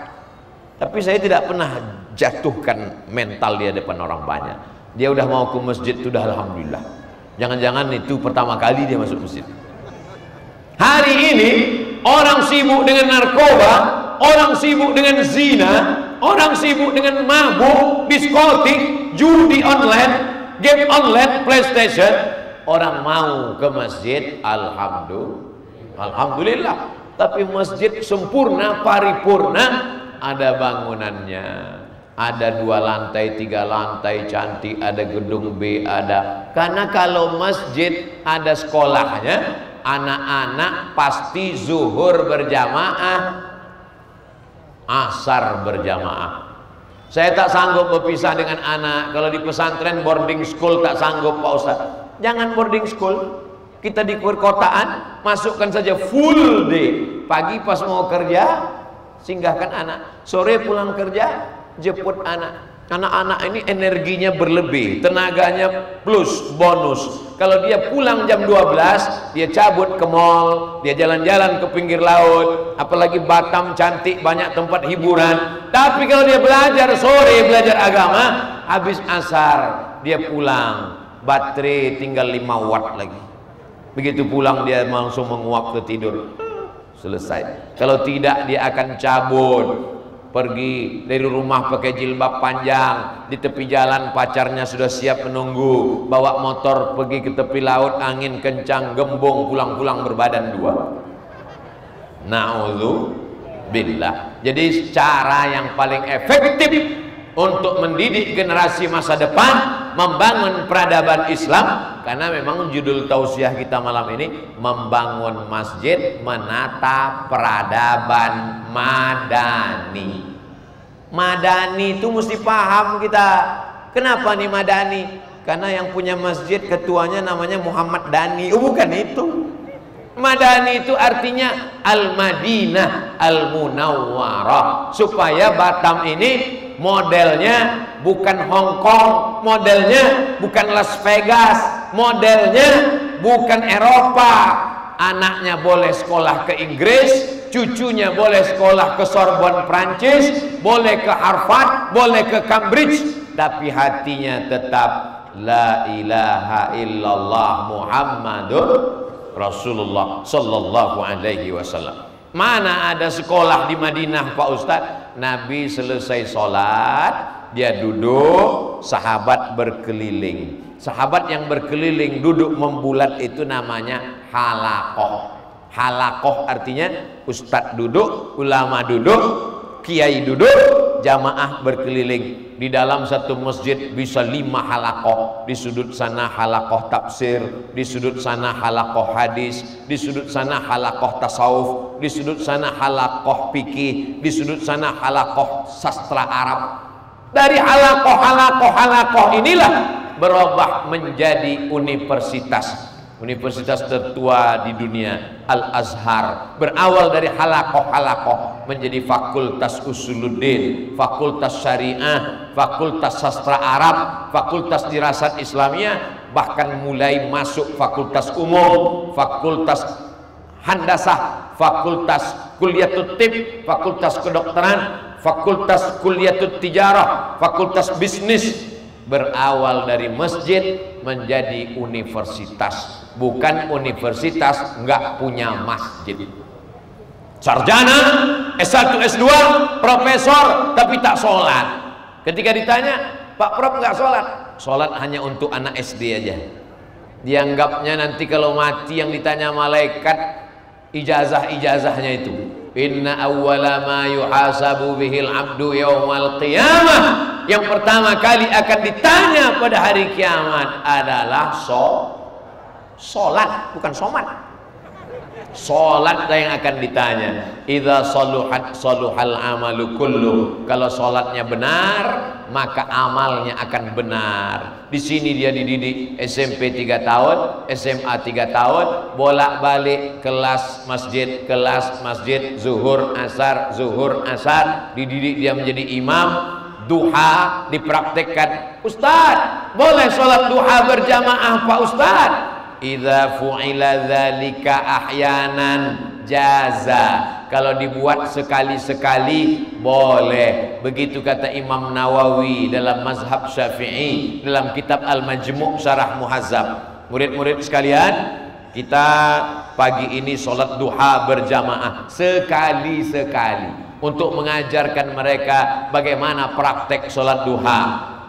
Speaker 1: Tapi saya tidak pernah jatuhkan mental dia depan orang banyak. Dia udah mau ke masjid, sudah alhamdulillah. Jangan-jangan itu pertama kali dia masuk masjid. Hari ini orang sibuk dengan narkoba, orang sibuk dengan zina, orang sibuk dengan mabuk, diskotik, judi online, game online, PlayStation. Orang mau ke masjid, alhamdulillah. Tapi masjid sempurna, paripurna, ada bangunannya, ada 2 lantai, 3 lantai, cantik, ada gedung B, ada. Karena kalau masjid ada sekolahnya, anak-anak pasti zuhur berjamaah, asar berjamaah. Saya tak sanggup berpisah dengan anak. Kalau di pesantren boarding school tak sanggup Pak Ustaz. Jangan boarding school. Kita di perkotaan masukkan saja full day. Pagi pas mau kerja singgahkan anak, sore pulang kerja jemput anak. Anak-anak ini energinya berlebih, tenaganya plus bonus. Kalau dia pulang jam 12, dia cabut ke mall, dia jalan-jalan ke pinggir laut, apalagi Batam cantik, banyak tempat hiburan. Tapi kalau dia belajar sore, belajar agama, habis asar dia pulang, baterai tinggal 5 watt lagi. Begitu pulang dia langsung menguap ke tidur, selesai. Kalau tidak dia akan cabut, pergi dari rumah pakai jilbab panjang, di tepi jalan pacarnya sudah siap menunggu, bawa motor pergi ke tepi laut, angin kencang, gembung, pulang-pulang berbadan 2. Na'udzubillah. Jadi cara yang paling efektif untuk mendidik generasi masa depan, membangun peradaban Islam, karena memang judul tausiah kita malam ini membangun masjid, menata peradaban madani. Madani itu mesti paham kita. Kenapa nih madani? Karena yang punya masjid ketuanya namanya Muhammad Dani. Bukan itu. Madani itu artinya Al-Madinah Al-Munawwarah, supaya Batam ini modelnya bukan Hong Kong, modelnya bukan Las Vegas, modelnya bukan Eropa. Anaknya boleh sekolah ke Inggris, cucunya boleh sekolah ke Sorbonne Prancis, boleh ke Harvard, boleh ke Cambridge, tapi hatinya tetap la ilaha illallah Muhammadur Rasulullah sallallahu alaihi wasallam. Mana ada sekolah di Madinah Pak Ustadz? Nabi selesai sholat, dia duduk, sahabat berkeliling. Sahabat yang berkeliling duduk membulat itu namanya halakoh. Halakoh artinya ustadz duduk, ulama duduk, kiai duduk, jamaah berkeliling. Di dalam satu masjid bisa 5 halaqah, di sudut sana halaqah tafsir, di sudut sana halaqah hadis, di sudut sana halaqah tasawuf, di sudut sana halaqah fikih, di sudut sana halaqah sastra Arab. Dari halaqah inilah berubah menjadi universitas. Universitas tertua di dunia, Al-Azhar, berawal dari halaqah menjadi fakultas usuluddin, fakultas syariah, fakultas sastra Arab, fakultas dirasat Islamiyah, bahkan mulai masuk fakultas umum, fakultas handasah, fakultas kuliatut tib, fakultas kedokteran, fakultas kuliatut tijarah, fakultas bisnis. Berawal dari masjid menjadi universitas. Bukan universitas nggak punya masjid. Sarjana, S1, S2, profesor, tapi tak sholat. Ketika ditanya, Pak Prof nggak sholat? Sholat hanya untuk anak SD aja. Dianggapnya nanti kalau mati yang ditanya malaikat ijazah-ijazahnya itu. Inna awwala ma yuhasabu bihil abdu yawmal qiyamah. Yang pertama kali akan ditanya pada hari kiamat adalah sholat, bukan somat. Sholat yang akan ditanya. Idza saluhat saluhal amalu kullu. Kalau sholatnya benar, maka amalnya akan benar. Di sini dia dididik SMP 3 tahun, SMA 3 tahun, bolak-balik kelas masjid, zuhur asar, dididik dia menjadi imam. Duha dipraktekkan. Ustaz, boleh sholat duha berjamaah Pak Ustaz? Idza fu'ila dzalika ahyanan jaza. Kalau dibuat sekali-sekali boleh. Begitu kata Imam Nawawi dalam mazhab Syafi'i dalam kitab Al-Majmu' Syarah Muhazzab. Murid-murid sekalian, kita pagi ini sholat duha berjamaah sekali-sekali untuk mengajarkan mereka bagaimana praktek sholat duha.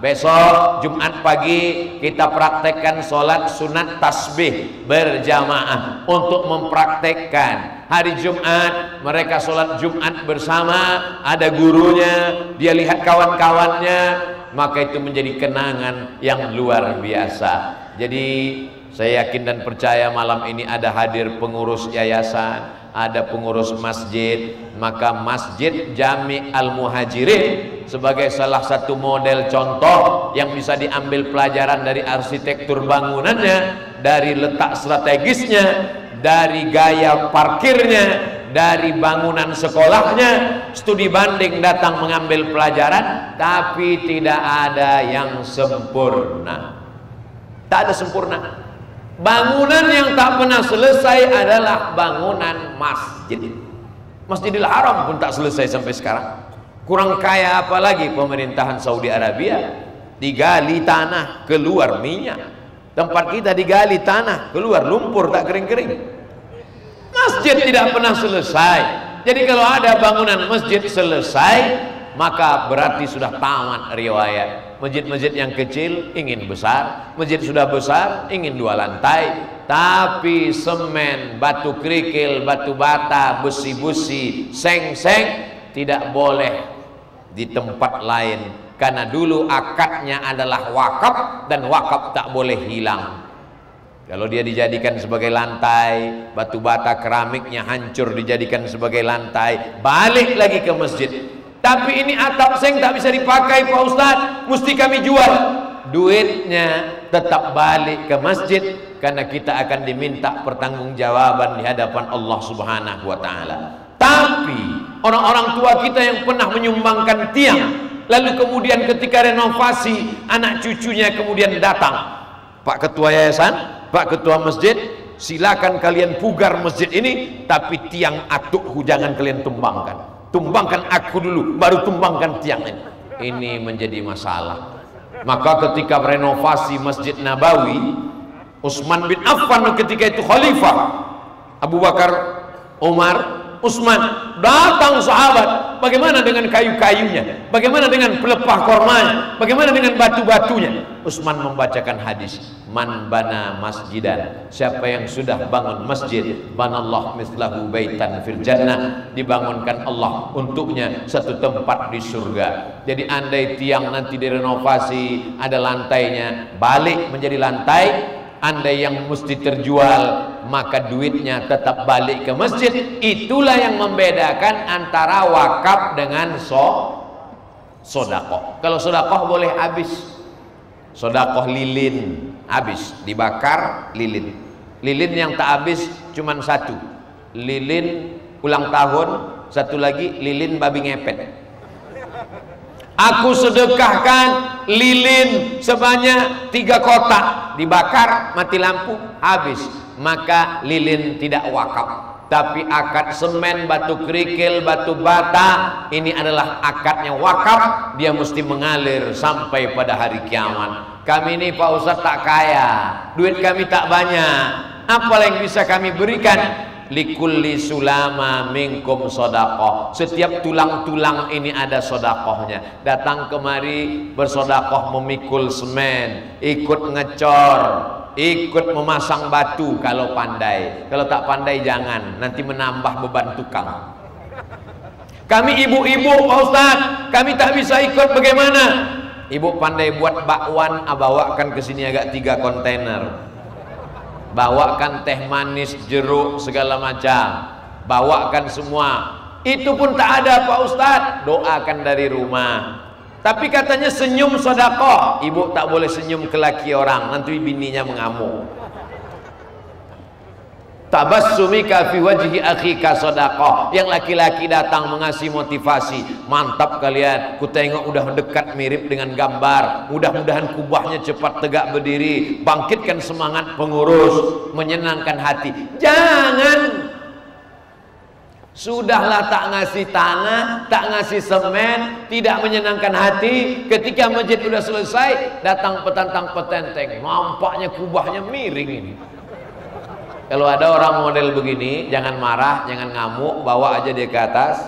Speaker 1: Besok Jumat pagi kita praktekkan sholat sunat tasbih berjamaah untuk mempraktekkan. Hari Jumat mereka sholat Jumat bersama, ada gurunya, dia lihat kawan-kawannya, maka itu menjadi kenangan yang luar biasa. Jadi saya yakin dan percaya malam ini ada hadir pengurus yayasan, ada pengurus masjid, maka Masjid Jami Al-Muhajirin sebagai salah satu model contoh yang bisa diambil pelajaran dari arsitektur bangunannya, dari letak strategisnya, dari gaya parkirnya, dari bangunan sekolahnya, studi banding datang mengambil pelajaran, tapi tidak ada yang sempurna. Tak ada sempurna. Bangunan yang tak pernah selesai adalah bangunan masjid. Masjidil Haram pun tak selesai sampai sekarang. Kurang kaya apalagi pemerintahan Saudi Arabia. Digali tanah keluar minyak. Tempat kita digali tanah keluar lumpur tak kering-kering. Masjid tidak pernah selesai. Jadi kalau ada bangunan masjid selesai, maka berarti sudah tamat riwayat. Masjid-masjid yang kecil ingin besar, masjid sudah besar ingin 2 lantai, tapi semen, batu kerikil, batu bata, besi-besi, seng-seng tidak boleh di tempat lain, karena dulu akadnya adalah wakaf dan wakaf tak boleh hilang. Kalau dia dijadikan sebagai lantai, batu bata keramiknya hancur dijadikan sebagai lantai, balik lagi ke masjid. Tapi ini atap seng tak bisa dipakai Pak Ustadz, mesti kami jual. Duitnya tetap balik ke masjid, karena kita akan diminta pertanggungjawaban di hadapan Allah Subhanahu wa Ta'ala. Tapi orang-orang tua kita yang pernah menyumbangkan tiang, lalu kemudian ketika renovasi, anak cucunya kemudian datang, Pak Ketua Yayasan, Pak Ketua Masjid, silakan kalian pugar masjid ini, tapi tiang atuk jangan kalian tumbangkan. Tumbangkan aku dulu, baru tumbangkan tiang ini. Ini menjadi masalah. Maka ketika renovasi Masjid Nabawi, Utsman bin Affan ketika itu khalifah, Abu Bakar, Umar, Utsman, datang sahabat, bagaimana dengan kayu-kayunya, bagaimana dengan pelepah kormanya, bagaimana dengan batu-batunya. Utsman membacakan hadis, man bana masjidan, siapa yang sudah bangun masjid, banallah mislahu baitan fil jannah, dibangunkan Allah untuknya satu tempat di surga. Jadi andai tiang nanti direnovasi, ada lantainya, balik menjadi lantai. Andai yang mesti terjual, maka duitnya tetap balik ke masjid. Itulah yang membedakan antara wakaf dengan sodakoh. Kalau sodakoh boleh habis, sodakoh lilin habis, dibakar lilin. Lilin yang tak habis cuman satu, lilin ulang tahun, satu lagi lilin babi ngepet. Aku sedekahkan lilin sebanyak 3 kotak, dibakar, mati lampu, habis. Maka lilin tidak wakaf. Tapi akad semen, batu kerikil, batu bata, ini adalah akadnya wakaf. Dia mesti mengalir sampai pada hari kiamat. Kami ini Pak Ustadz tak kaya, duit kami tak banyak, apa yang bisa kami berikan? Likulli sulama minkum sodakoh. Setiap tulang-tulang ini ada sodakohnya. Datang kemari bersodakoh memikul semen, ikut ngecor, ikut memasang batu kalau pandai. Kalau tak pandai jangan, nanti menambah beban tukang. Kami ibu-ibu Pak Ustadz, kami tak bisa ikut, bagaimana? Ibu pandai buat bakwan, bawakan ke sini agak 3 kontainer. Bawakan teh manis, jeruk, segala macam, bawakan semua. Itu pun tak ada Pak Ustadz, doakan dari rumah. Tapi katanya senyum sedekah. Ibu tak boleh senyum ke laki orang, nanti bininya mengamuk. Tabassumika fi wajhi akhika sedekah. Yang laki-laki datang mengasih motivasi, mantap kalian, ku tengok udah mendekat mirip dengan gambar, mudah-mudahan kubahnya cepat tegak berdiri, bangkitkan semangat pengurus, menyenangkan hati. Jangan, sudahlah tak ngasih tanah, tak ngasih semen, tidak menyenangkan hati. Ketika masjid sudah selesai, datang petantang petenteng, nampaknya kubahnya miring ini. Kalau ada orang model begini, jangan marah, jangan ngamuk, bawa aja dia ke atas.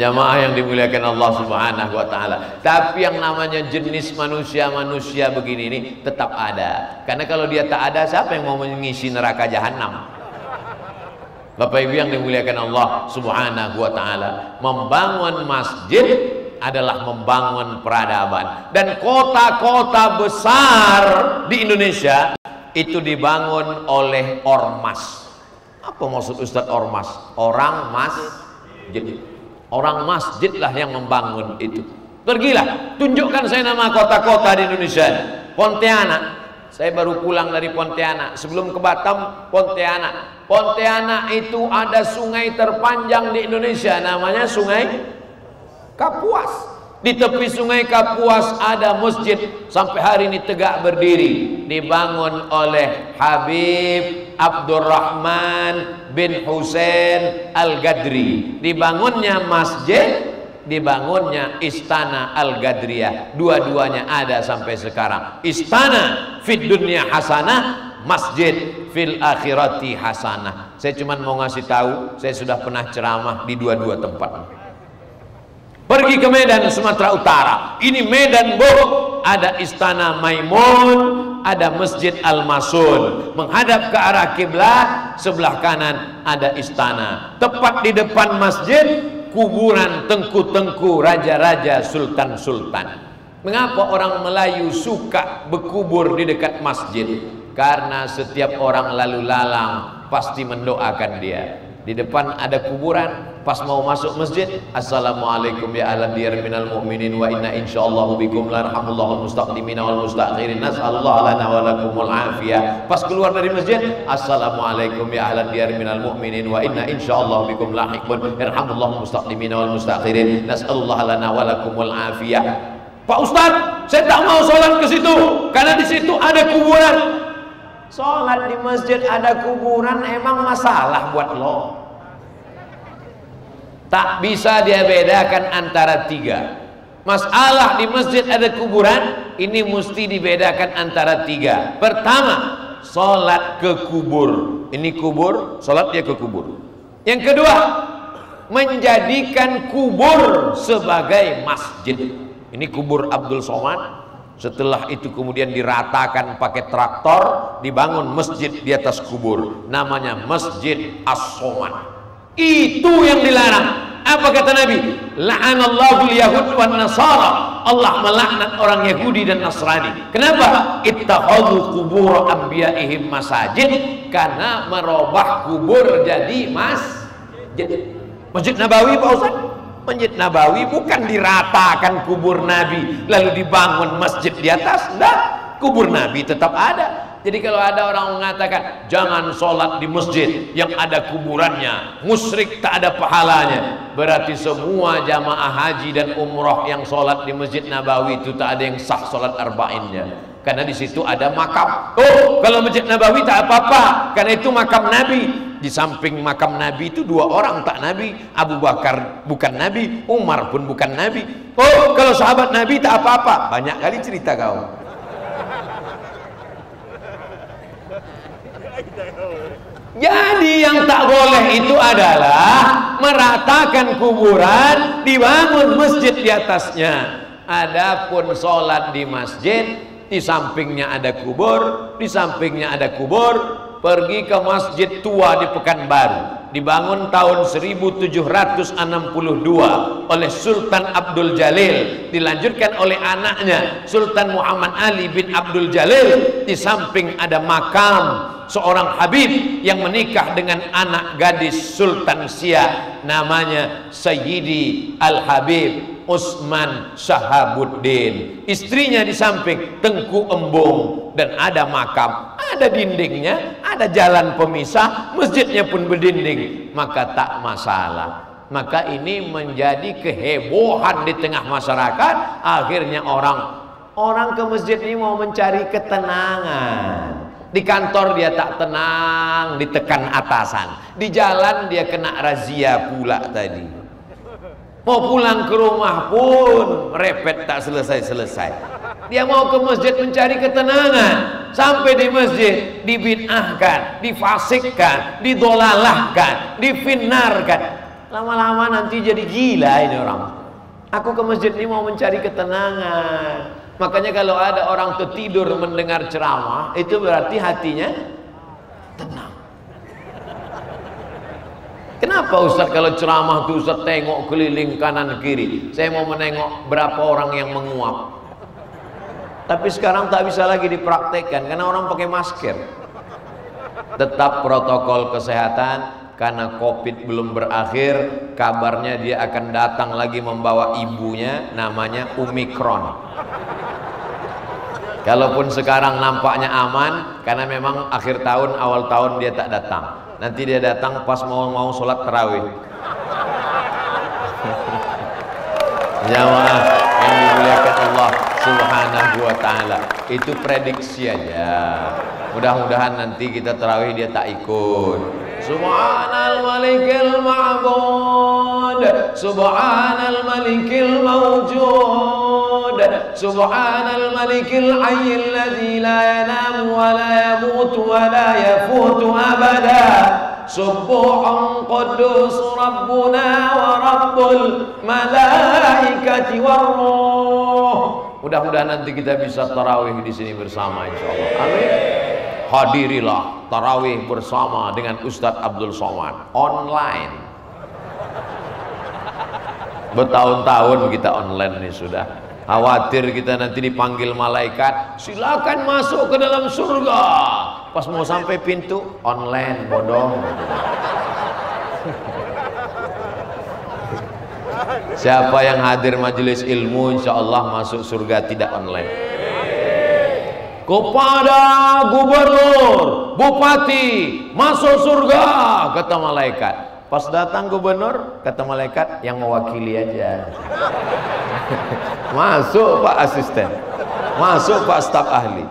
Speaker 1: Jamaah yang dimuliakan Allah Subhanahu wa taala. Tapi yang namanya jenis manusia-manusia begini ini tetap ada. Karena kalau dia tak ada, siapa yang mau mengisi neraka jahanam? Bapak Ibu yang dimuliakan Allah Subhanahu wa taala, membangun masjid adalah membangun peradaban. Dan kota-kota besar di Indonesia itu dibangun oleh ormas. Apa maksud Ustadz ormas? Orang masjid. Orang masjid lah yang membangun itu. Pergilah, tunjukkan saya nama kota-kota di Indonesia. Pontianak, saya baru pulang dari Pontianak. Sebelum ke Batam, Pontianak. Pontianak itu ada sungai terpanjang di Indonesia, namanya Sungai Kapuas. Di tepi sungai Kapuas ada masjid, sampai hari ini tegak berdiri, dibangun oleh Habib Abdurrahman bin Husain Al-Gadri. Dibangunnya masjid, dibangunnya istana Al-Gadriyah. Dua-duanya ada sampai sekarang. Istana fid dunya hasanah, masjid fil akhirati hasanah. Saya cuma mau ngasih tahu, saya sudah pernah ceramah di dua-dua tempat. Pergi ke Medan Sumatera Utara, ini Medan Boh, ada istana Maimun, ada masjid Al-Masun, menghadap ke arah kiblat, sebelah kanan ada istana. Tepat di depan masjid kuburan tengku-tengku raja-raja, sultan-sultan. Mengapa orang Melayu suka berkubur di dekat masjid? Karena setiap orang lalu lalang pasti mendoakan dia. Di depan ada kuburan, pas mau masuk masjid, assalamualaikum ya ahlan diyar minal mu'minin wa inna insyaallahu bikum larhamullahu mustaqdimina wal mustakhirin, nas'alullah lana wa lakumul afiyah. Pas keluar dari masjid, assalamualaikum ya ahlan diyar minal mu'minin wa inna insyaallahu bikum lahiqun, irhamullahu mustaqdimina wal mustakhirin, nas'alullah lana wa lakumul afiyah. Pak Ustadz, saya tak mau sholat ke situ karena di situ ada kuburan. Sholat di masjid ada kuburan emang masalah buat lo? Tak bisa dia bedakan antara 3. Masalah di masjid ada kuburan, ini mesti dibedakan antara 3. Pertama, sholat ke kubur. Ini kubur, sholat dia ke kubur. Yang kedua, menjadikan kubur sebagai masjid. Ini kubur Abdul Somad. Setelah itu kemudian diratakan pakai traktor, dibangun masjid di atas kubur, namanya Masjid As-Somad. Itu yang dilarang. Apa kata Nabi? La'anallahu al-yahud wan nasara. Allah melaknat orang Yahudi dan Nasrani. Kenapa? Ittakhadhu qubur anbiya'ihim masajid, karena merubah kubur jadi masjid. Masjid Nabawi Pak Ustaz? Masjid Nabawi bukan diratakan kubur Nabi lalu dibangun masjid di atas. Enggak, kubur Nabi tetap ada. Jadi kalau ada orang mengatakan jangan sholat di masjid yang ada kuburannya, musyrik, tak ada pahalanya, berarti semua jamaah haji dan umroh yang sholat di Masjid Nabawi itu tak ada yang sah sholat arba'innya, karena di situ ada makam. Oh, kalau Masjid Nabawi tak apa-apa, karena itu makam Nabi. Di samping makam Nabi itu dua orang tak Nabi, Abu Bakar bukan Nabi, Umar pun bukan Nabi. Oh, kalau sahabat Nabi tak apa-apa. Banyak kali cerita kau. Jadi yang tak boleh itu adalah meratakan kuburan, dibangun masjid di atasnya. Adapun sholat di masjid, di sampingnya ada kubur, di sampingnya ada kubur. Pergi ke masjid tua di Pekanbaru, dibangun tahun 1762 oleh Sultan Abdul Jalil, dilanjutkan oleh anaknya Sultan Muhammad Ali bin Abdul Jalil. Di samping ada makam seorang Habib yang menikah dengan anak gadis Sultan Siak, namanya Sayyidi Al-Habib Utsman Shahabuddin. Istrinya di samping Tengku Embung, dan ada makam, ada dindingnya, ada jalan pemisah, masjidnya pun berdinding, maka tak masalah. Maka ini menjadi kehebohan di tengah masyarakat. Akhirnya orang ke masjid ini mau mencari ketenangan. Di kantor dia tak tenang, ditekan atasan. Di jalan dia kena razia pula tadi. Mau pulang ke rumah pun repet tak selesai-selesai. Dia mau ke masjid mencari ketenangan. Sampai di masjid dibid'ahkan, difasikkan, didolalahkan, difinarkan. Lama-lama nanti jadi gila ini orang. Aku ke masjid ini mau mencari ketenangan. Makanya kalau ada orang tertidur mendengar ceramah, itu berarti hatinya tenang. Kenapa Ustaz kalau ceramah itu Ustaz tengok keliling kanan kiri? Saya mau menengok berapa orang yang menguap. Tapi sekarang tak bisa lagi dipraktekkan karena orang pakai masker. Tetap protokol kesehatan, karena Covid belum berakhir. Kabarnya dia akan datang lagi membawa ibunya, namanya Omikron. Kalaupun sekarang nampaknya aman, karena memang akhir tahun awal tahun dia tak datang. Nanti dia datang pas mau sholat tarawih. Jamaah yang dimuliakan Allah Subhanahu wa ta'ala, itu prediksi aja. Mudah-mudahan nanti kita tarawih dia tak ikut. Subhanal malikil ma'bud, subhanal malikil mawjud, subhanal malikil hayyil ladzi la yanamu wa la yamutu wa la yafutu abada. Subuhun qudus rabbuna wa rabbul malaikati warruh. Mudah-mudahan nanti kita bisa tarawih di sini bersama insyaallah. Amin. Hadirilah tarawih bersama dengan Ustadz Abdul Somad online. Bertahun-tahun kita online nih sudah. Khawatir kita nanti dipanggil malaikat, silakan masuk ke dalam surga. Pas mau sampai pintu online, bodoh. Siapa yang hadir majelis ilmu insyaallah masuk surga tidak online. Kepada gubernur, bupati masuk surga kata malaikat. Pas datang gubernur kata malaikat yang mewakili aja. Masuk Pak asisten, masuk Pak staf ahli.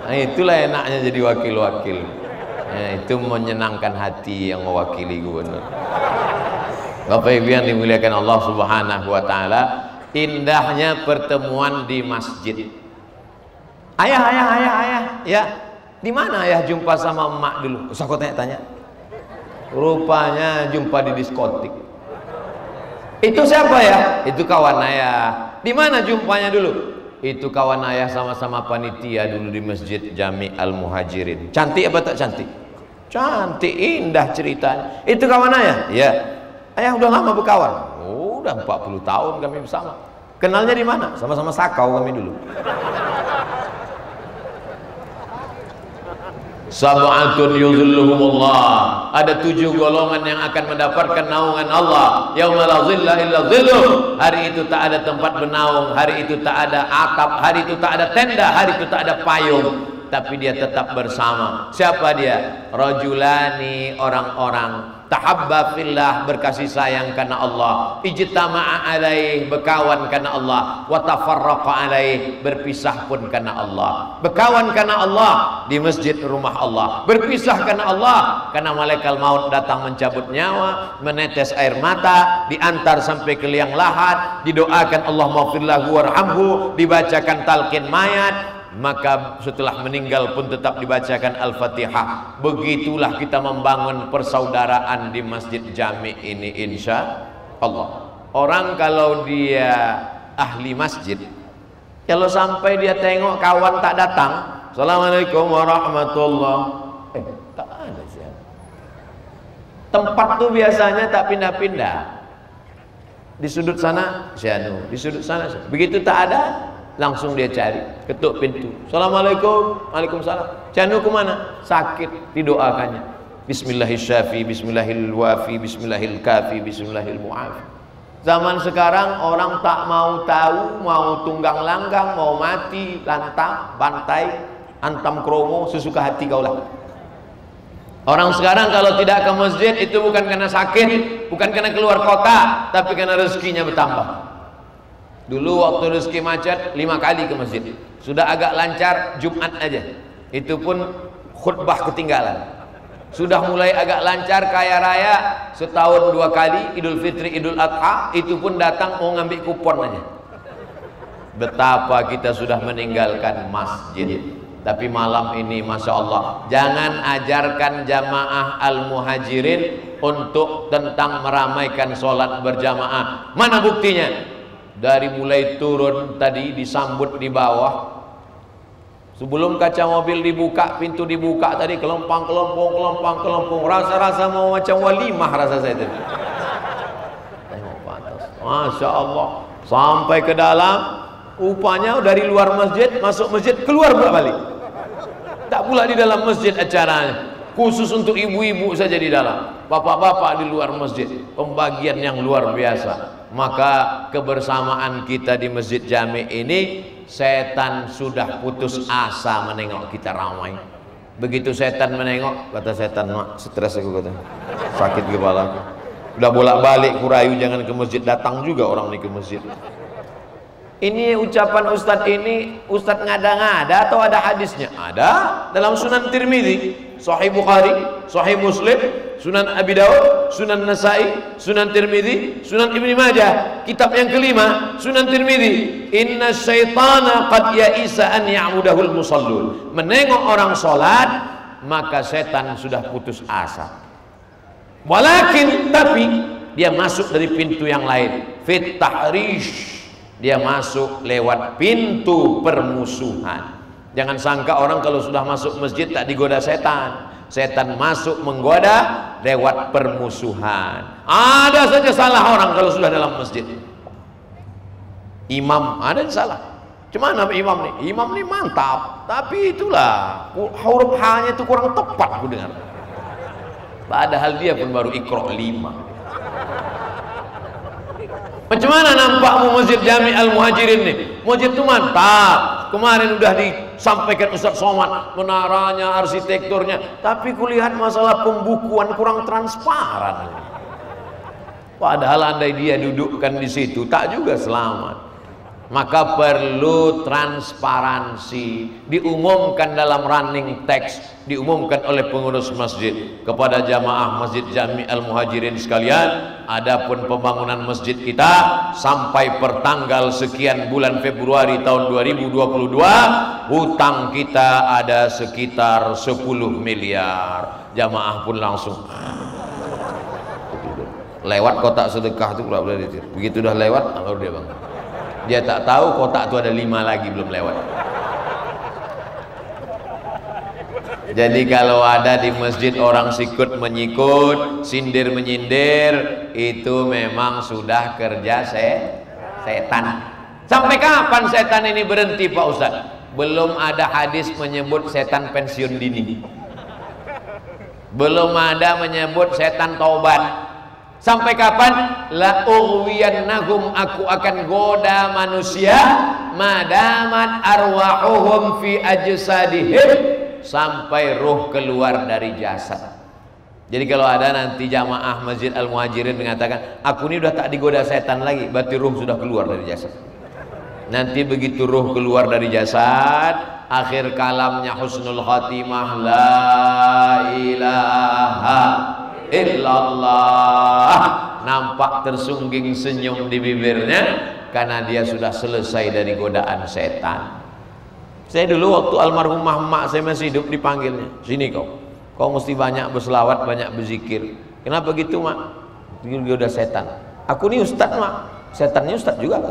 Speaker 1: Nah, itulah enaknya jadi wakil-wakil. Nah, itu menyenangkan hati yang mewakili gubernur. Bapak Ibu yang dimuliakan Allah Subhanahu wa ta'ala, indahnya pertemuan di masjid. Ayah, ya, Di mana ayah jumpa sama emak dulu? Usah kau tanya-tanya. Rupanya jumpa di diskotik. Itu siapa ya? Itu kawan ayah. Di mana jumpanya dulu? Itu kawan ayah sama-sama panitia dulu di Masjid Jami Al-Muhajirin. Cantik apa tak cantik? Cantik, indah ceritanya. Itu kawan ayah? Ya. Ayah udah lama berkawan. Oh, udah 40 tahun kami bersama. Kenalnya di mana? Sama-sama sakau kami dulu. Sab'atun yuzilluhumullah. Ada 7 golongan yang akan mendapatkan naungan Allah. Yauma la zilla illa zilluh. Hari itu tak ada tempat bernaung, hari itu tak ada atap, hari itu tak ada tenda, hari itu tak ada payung, tapi dia tetap bersama. Siapa dia? Rajulani, orang-orang tahabba fillah, berkasih sayang karena Allah, ijtama'a alaih, berkawan karena Allah, wa tafarraqa alaih, berpisah pun karena Allah. Berkawan karena Allah di masjid rumah Allah, berpisah karena Allah karena malaikat maut datang mencabut nyawa, menetes air mata, diantar sampai ke liang lahat, didoakan Allah maghfirlahu warhamhu, dibacakan talqin mayat, maka setelah meninggal pun tetap dibacakan Al-Fatihah. Begitulah kita membangun persaudaraan di Masjid Jami ini, insya Allah. Orang kalau dia ahli masjid, kalau sampai dia tengok kawan tak datang, Assalamualaikum warahmatullahi, tak ada sih. Tempat tuh biasanya tak pindah-pindah. Di sudut sana sianu, di sudut sana. Begitu tak ada, langsung dia cari, ketuk pintu. Assalamualaikum, waalaikumsalam. Canu kemana? Sakit, didoakannya. Bismillahirrahmanirrahim, Bismillahirwafi, Bismillahirkafi, Bismillahirmu'afi. Zaman sekarang orang tak mau tahu, mau tunggang langgang, mau mati, lantang, bantai, antam kromo, sesuka hati kaulah. Orang sekarang kalau tidak ke masjid itu bukan karena sakit, bukan karena keluar kota, tapi karena rezekinya bertambah. Dulu waktu rezeki macet 5 kali ke masjid. Sudah agak lancar Jumat aja, itu pun khutbah ketinggalan. Sudah mulai agak lancar kaya raya, setahun 2 kali Idul Fitri, Idul Adha, itu pun datang mau ngambil kupon aja. Betapa kita sudah meninggalkan masjid. Tapi malam ini Masya Allah, jangan ajarkan jamaah Al-Muhajirin untuk tentang meramaikan sholat berjamaah. Mana buktinya? Dari mulai turun tadi disambut di bawah, sebelum kaca mobil dibuka, pintu dibuka tadi, kelempang, rasa-rasa mau macam walimah rasa saya tadi. Masya Allah, sampai ke dalam, rupanya dari luar masjid, masuk masjid, keluar balik. Tak pula di dalam masjid acaranya, khusus untuk ibu-ibu saja di dalam, bapak-bapak di luar masjid, pembagian yang luar biasa. Maka kebersamaan kita di Masjid Jami ini, setan sudah putus asa menengok kita ramai. Begitu setan menengok, kata setan, mak stres aku, kata, sakit kepala aku, udah bolak-balik kurayu jangan ke masjid, datang juga orang ini ke masjid. Ini ucapan Ustadz ini, Ustadz ngada-ngada atau ada hadisnya? Ada dalam Sunan Tirmidzi, Sahih Bukhari, Sahih Muslim, Sunan Abi Daud, Sunan Nasai, Sunan Tirmidzi, Sunan Ibnu Majah. Kitab yang kelima, Sunan Tirmidzi, inna syaitana qad ya'isa an ya'mudahul musallun. Menengok orang sholat, maka setan sudah putus asa. Walakin, tapi dia masuk dari pintu yang lain, fit tahrish, dia masuk lewat pintu permusuhan. Jangan sangka orang kalau sudah masuk masjid tak digoda setan. Setan masuk menggoda lewat permusuhan. Ada saja salah orang kalau sudah dalam masjid. Imam ada yang salah. Cuman imam nih? Imam nih mantap, tapi itulah huruf H-nya itu kurang tepat aku dengar. Padahal dia pun baru Iqra 5. Macam mana nampakmu Masjid Jami Al-Muhajirin nih? Masjid itu mantap. Kemarin udah disampaikan Ustaz Somad, menaranya, arsitekturnya. Tapi kulihat masalah pembukuan kurang transparan. Padahal andai dia dudukkan di situ, tak juga selamat. Maka perlu transparansi, diumumkan dalam running text, diumumkan oleh pengurus masjid kepada jamaah Masjid Jami Al-Muhajirin sekalian. Adapun pembangunan masjid kita sampai pertanggal sekian bulan Februari tahun 2022, hutang kita ada sekitar 10 miliar. Jamaah pun langsung lewat kotak sedekah itu pula ditir. Begitu udah lewat, baru dia bangun. Dia tak tahu kotak itu ada 5 lagi belum lewat. Jadi kalau ada di masjid orang sikut menyikut, sindir menyindir, itu memang sudah kerja setan. Sampai kapan setan ini berhenti Pak Ustadz? Belum ada hadis menyebut setan pensiun dini. Belum ada menyebut setan taubat. Sampai kapan? La ughwiyannahum, aku akan goda manusia madamat arwahuhum fi ajsadihim, sampai roh keluar dari jasad. Jadi kalau ada nanti jamaah Masjid Al-Muhajirin mengatakan, aku ini udah tak digoda setan lagi, berarti roh sudah keluar dari jasad. Nanti begitu roh keluar dari jasad, akhir kalamnya husnul khatimah, la ilaha illallah, nampak tersungging senyum di bibirnya karena dia sudah selesai dari godaan setan. Saya dulu waktu almarhumah emak saya masih hidup dipanggilnya, sini kau mesti banyak berselawat, banyak berzikir. Kenapa gitu mak? Dia udah setan. Aku ini ustad mak, setannya ustad juga.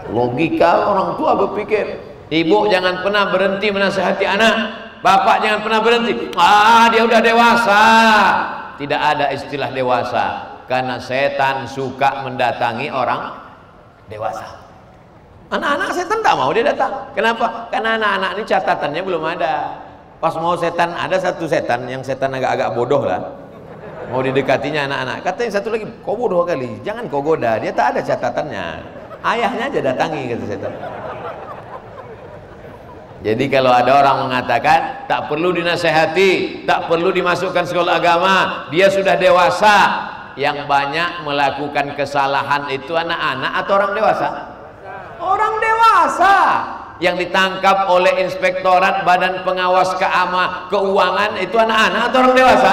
Speaker 1: Logika orang tua berpikir. Ibu jangan pernah berhenti menasihati anak, bapak jangan pernah berhenti. Dia udah dewasa. Tidak ada istilah dewasa, karena setan suka mendatangi orang dewasa. Anak-anak setan tak mau dia datang. Kenapa? Karena anak-anak ini catatannya belum ada. Pas mau setan, ada satu setan yang setan agak-agak bodoh lah, mau didekatinya anak-anak. Kata yang satu lagi, kau bodoh kali, jangan kau goda, dia tak ada catatannya. Ayahnya aja datangi, kata setan. Jadi kalau ada orang mengatakan tak perlu dinasehati, tak perlu dimasukkan sekolah agama, dia sudah dewasa. Yang banyak melakukan kesalahan itu anak-anak atau orang dewasa? Orang dewasa yang ditangkap oleh Inspektorat Badan Pengawas Keuangan itu anak-anak atau orang dewasa?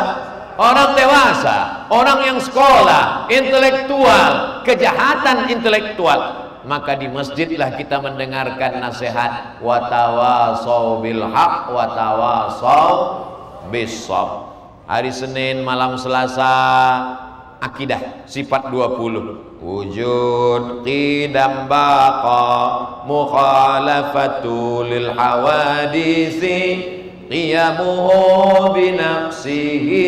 Speaker 1: Orang dewasa, orang yang sekolah, intelektual, kejahatan intelektual. Maka di masjidlah kita mendengarkan nasihat watawasau bil haq watawasau bis sabr. Hari Senin malam Selasa akidah sifat 20. Wujud qidam baqa mukhalafatu lil hawadisi qiyamuhu binafsihi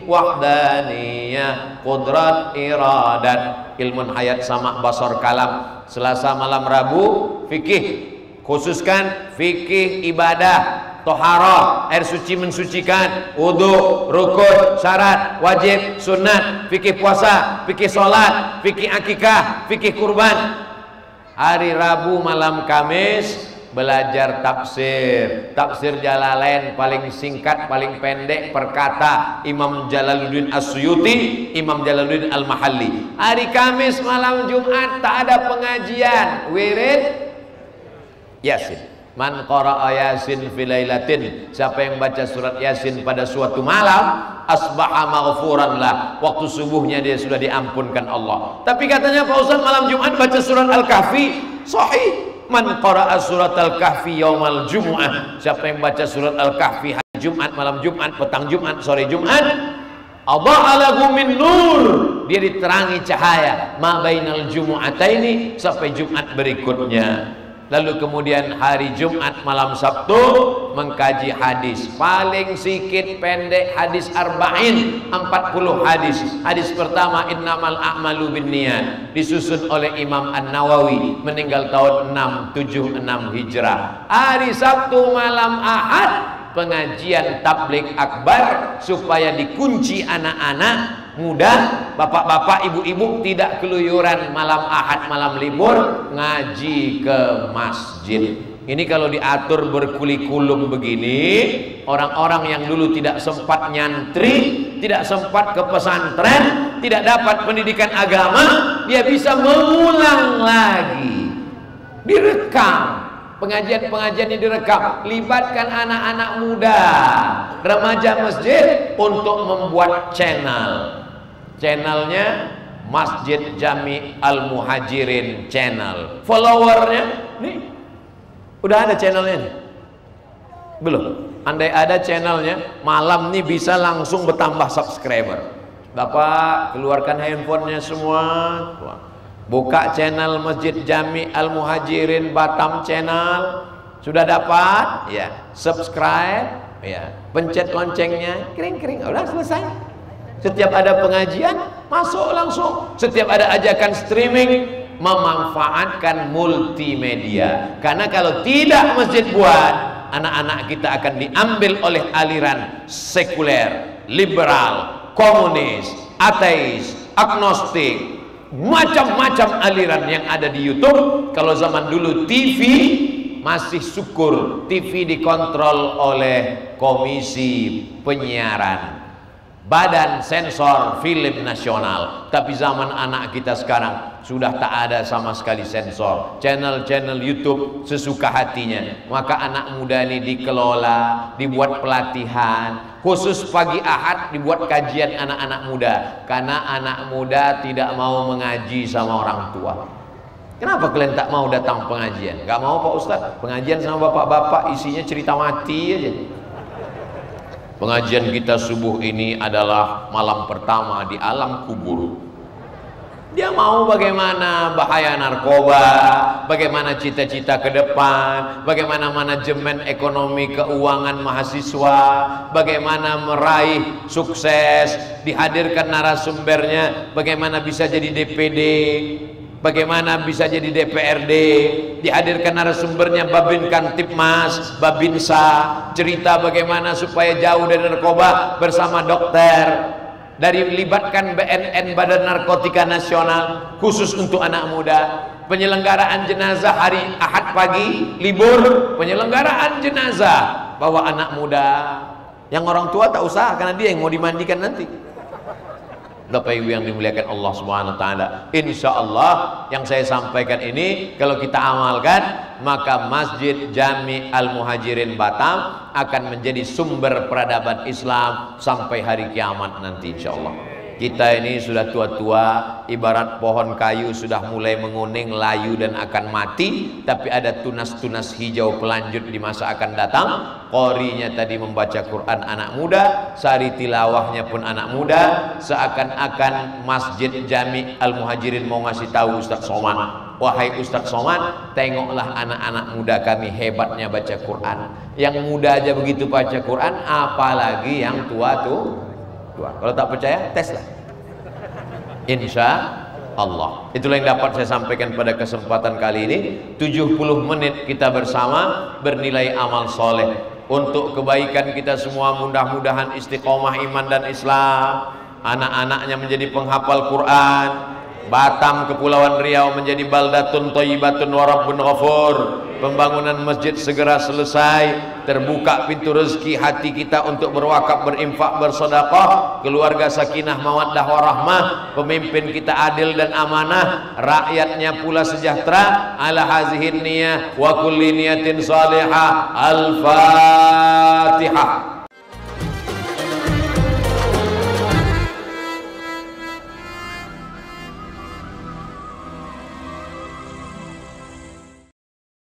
Speaker 1: wahdaniyah qudrat iradat. Ilmun hayat sama basar kalam. Selasa malam Rabu fikih, khususkan fikih ibadah, toharoh, air suci mensucikan, wudu, rukun, syarat, wajib, sunat, fikih puasa, fikih sholat, fikih akikah, fikih kurban. Hari Rabu malam Kamis belajar tafsir. Tafsir Jalalain paling singkat, paling pendek perkata Imam Jalaluddin As-Suyuti, Imam Jalaluddin Al-Mahalli. Hari Kamis malam Jumat tak ada pengajian, wirid Yasin. Man qara'a Yasin fi lailatin, siapa yang baca surat Yasin pada suatu malam, asbaha maghfuran lah, waktu subuhnya dia sudah diampunkan Allah. Tapi katanya Pak Ustaz malam Jumat baca surat Al-Kahfi, sahih. Man qara'a surat Al-Kahfi yaumal Jumu'ah, siapa yang baca surat Al-Kahfi hari Jumat, malam Jumat, petang Jumat, sore Jumat, adha'alahu min nur, dia diterangi cahaya ma bainal jumu'ataini, sampai Jumat berikutnya. Lalu kemudian hari Jumat malam Sabtu mengkaji hadis paling sikit pendek, hadis arba'in, 40 hadis. Hadis pertama innamal a'malu binniyat, disusun oleh Imam An-Nawawi, meninggal tahun 676 Hijrah. Hari Sabtu malam Ahad pengajian tabligh akbar supaya dikunci anak-anak muda, bapak-bapak, ibu-ibu tidak keluyuran malam Ahad, malam libur, ngaji ke masjid. Ini kalau diatur berkurikulum begini, orang-orang yang dulu tidak sempat nyantri, tidak sempat ke pesantren, tidak dapat pendidikan agama, dia bisa mengulang lagi. Direkam. Pengajian-pengajian ini direkam, libatkan anak-anak muda, remaja masjid untuk membuat channel. channelnya Masjid Jami Al Muhajirin channel. Followernya nih udah ada channelnya nih. Belum? Andai ada channelnya, malam nih bisa langsung bertambah subscriber. Bapak keluarkan handphonenya semua, buka channel Masjid Jami Al Muhajirin Batam channel. Sudah dapat? Ya, subscribe, ya, pencet loncengnya, kering-kering, udah selesai. Setiap ada pengajian, masuk langsung. Setiap ada ajakan streaming, memanfaatkan multimedia. Karena kalau tidak masjid buat, anak-anak kita akan diambil oleh aliran sekuler, liberal, komunis, ateis, agnostik, macam-macam aliran yang ada di YouTube. Kalau zaman dulu TV masih syukur, TV dikontrol oleh Komisi Penyiaran, Badan Sensor Film Nasional. Tapi zaman anak kita sekarang sudah tak ada sama sekali sensor. Channel-channel YouTube sesuka hatinya. Maka anak muda ini dikelola, dibuat pelatihan. Khusus pagi Ahad dibuat kajian anak-anak muda. Karena anak muda tidak mau mengaji sama orang tua. Kenapa kalian tak mau datang pengajian? Gak mau Pak Ustadz? Pengajian sama bapak-bapak isinya cerita mati aja. Pengajian kita subuh ini adalah malam pertama di alam kubur. Dia mau bagaimana bahaya narkoba, bagaimana cita-cita ke depan, bagaimana manajemen ekonomi keuangan mahasiswa, bagaimana meraih sukses, dihadirkan narasumbernya, bagaimana bisa jadi DPD, bagaimana bisa jadi DPRD, dihadirkan narasumbernya Babin Kantipmas, Babinsa, cerita bagaimana supaya jauh dari narkoba bersama dokter, dari libatkan BNN Badan Narkotika Nasional khusus untuk anak muda, penyelenggaraan jenazah hari Ahad pagi libur, penyelenggaraan jenazah bawa anak muda, yang orang tua tak usah karena dia yang mau dimandikan nanti. Bapak Ibu yang dimuliakan Allah Subhanahu wa taala, insyaallah yang saya sampaikan ini kalau kita amalkan, maka Masjid Jami Al Muhajirin Batam akan menjadi sumber peradaban Islam sampai hari kiamat nanti insyaallah. Kita ini sudah tua-tua, ibarat pohon kayu sudah mulai menguning, layu dan akan mati, tapi ada tunas-tunas hijau pelanjut di masa akan datang. Qorinya tadi membaca Quran anak muda, sari tilawahnya pun anak muda. Seakan-akan Masjid Jami Al Muhajirin mau ngasih tahu Ustaz Somad, wahai Ustaz Somad, tengoklah anak-anak muda kami hebatnya baca Quran. Yang muda aja begitu baca Quran, apalagi yang tua tuh. Kalau tak percaya, tes lah. Insya Allah. Itulah yang dapat saya sampaikan pada kesempatan kali ini. 70 menit kita bersama bernilai amal soleh untuk kebaikan kita semua. Mudah-mudahan istiqomah iman dan Islam, anak-anaknya menjadi penghafal Quran, Batam Kepulauan Riau menjadi baldatun thayyibatun wa rabbun ghafur, pembangunan masjid segera selesai, terbuka pintu rezeki hati kita untuk berwakaf, berinfak, bersedekah, keluarga sakinah mawaddah warahmah, pemimpin kita adil dan amanah, rakyatnya pula sejahtera. Ala hazihin niyah wa kulli niyatin salihah. Al-Fatihah.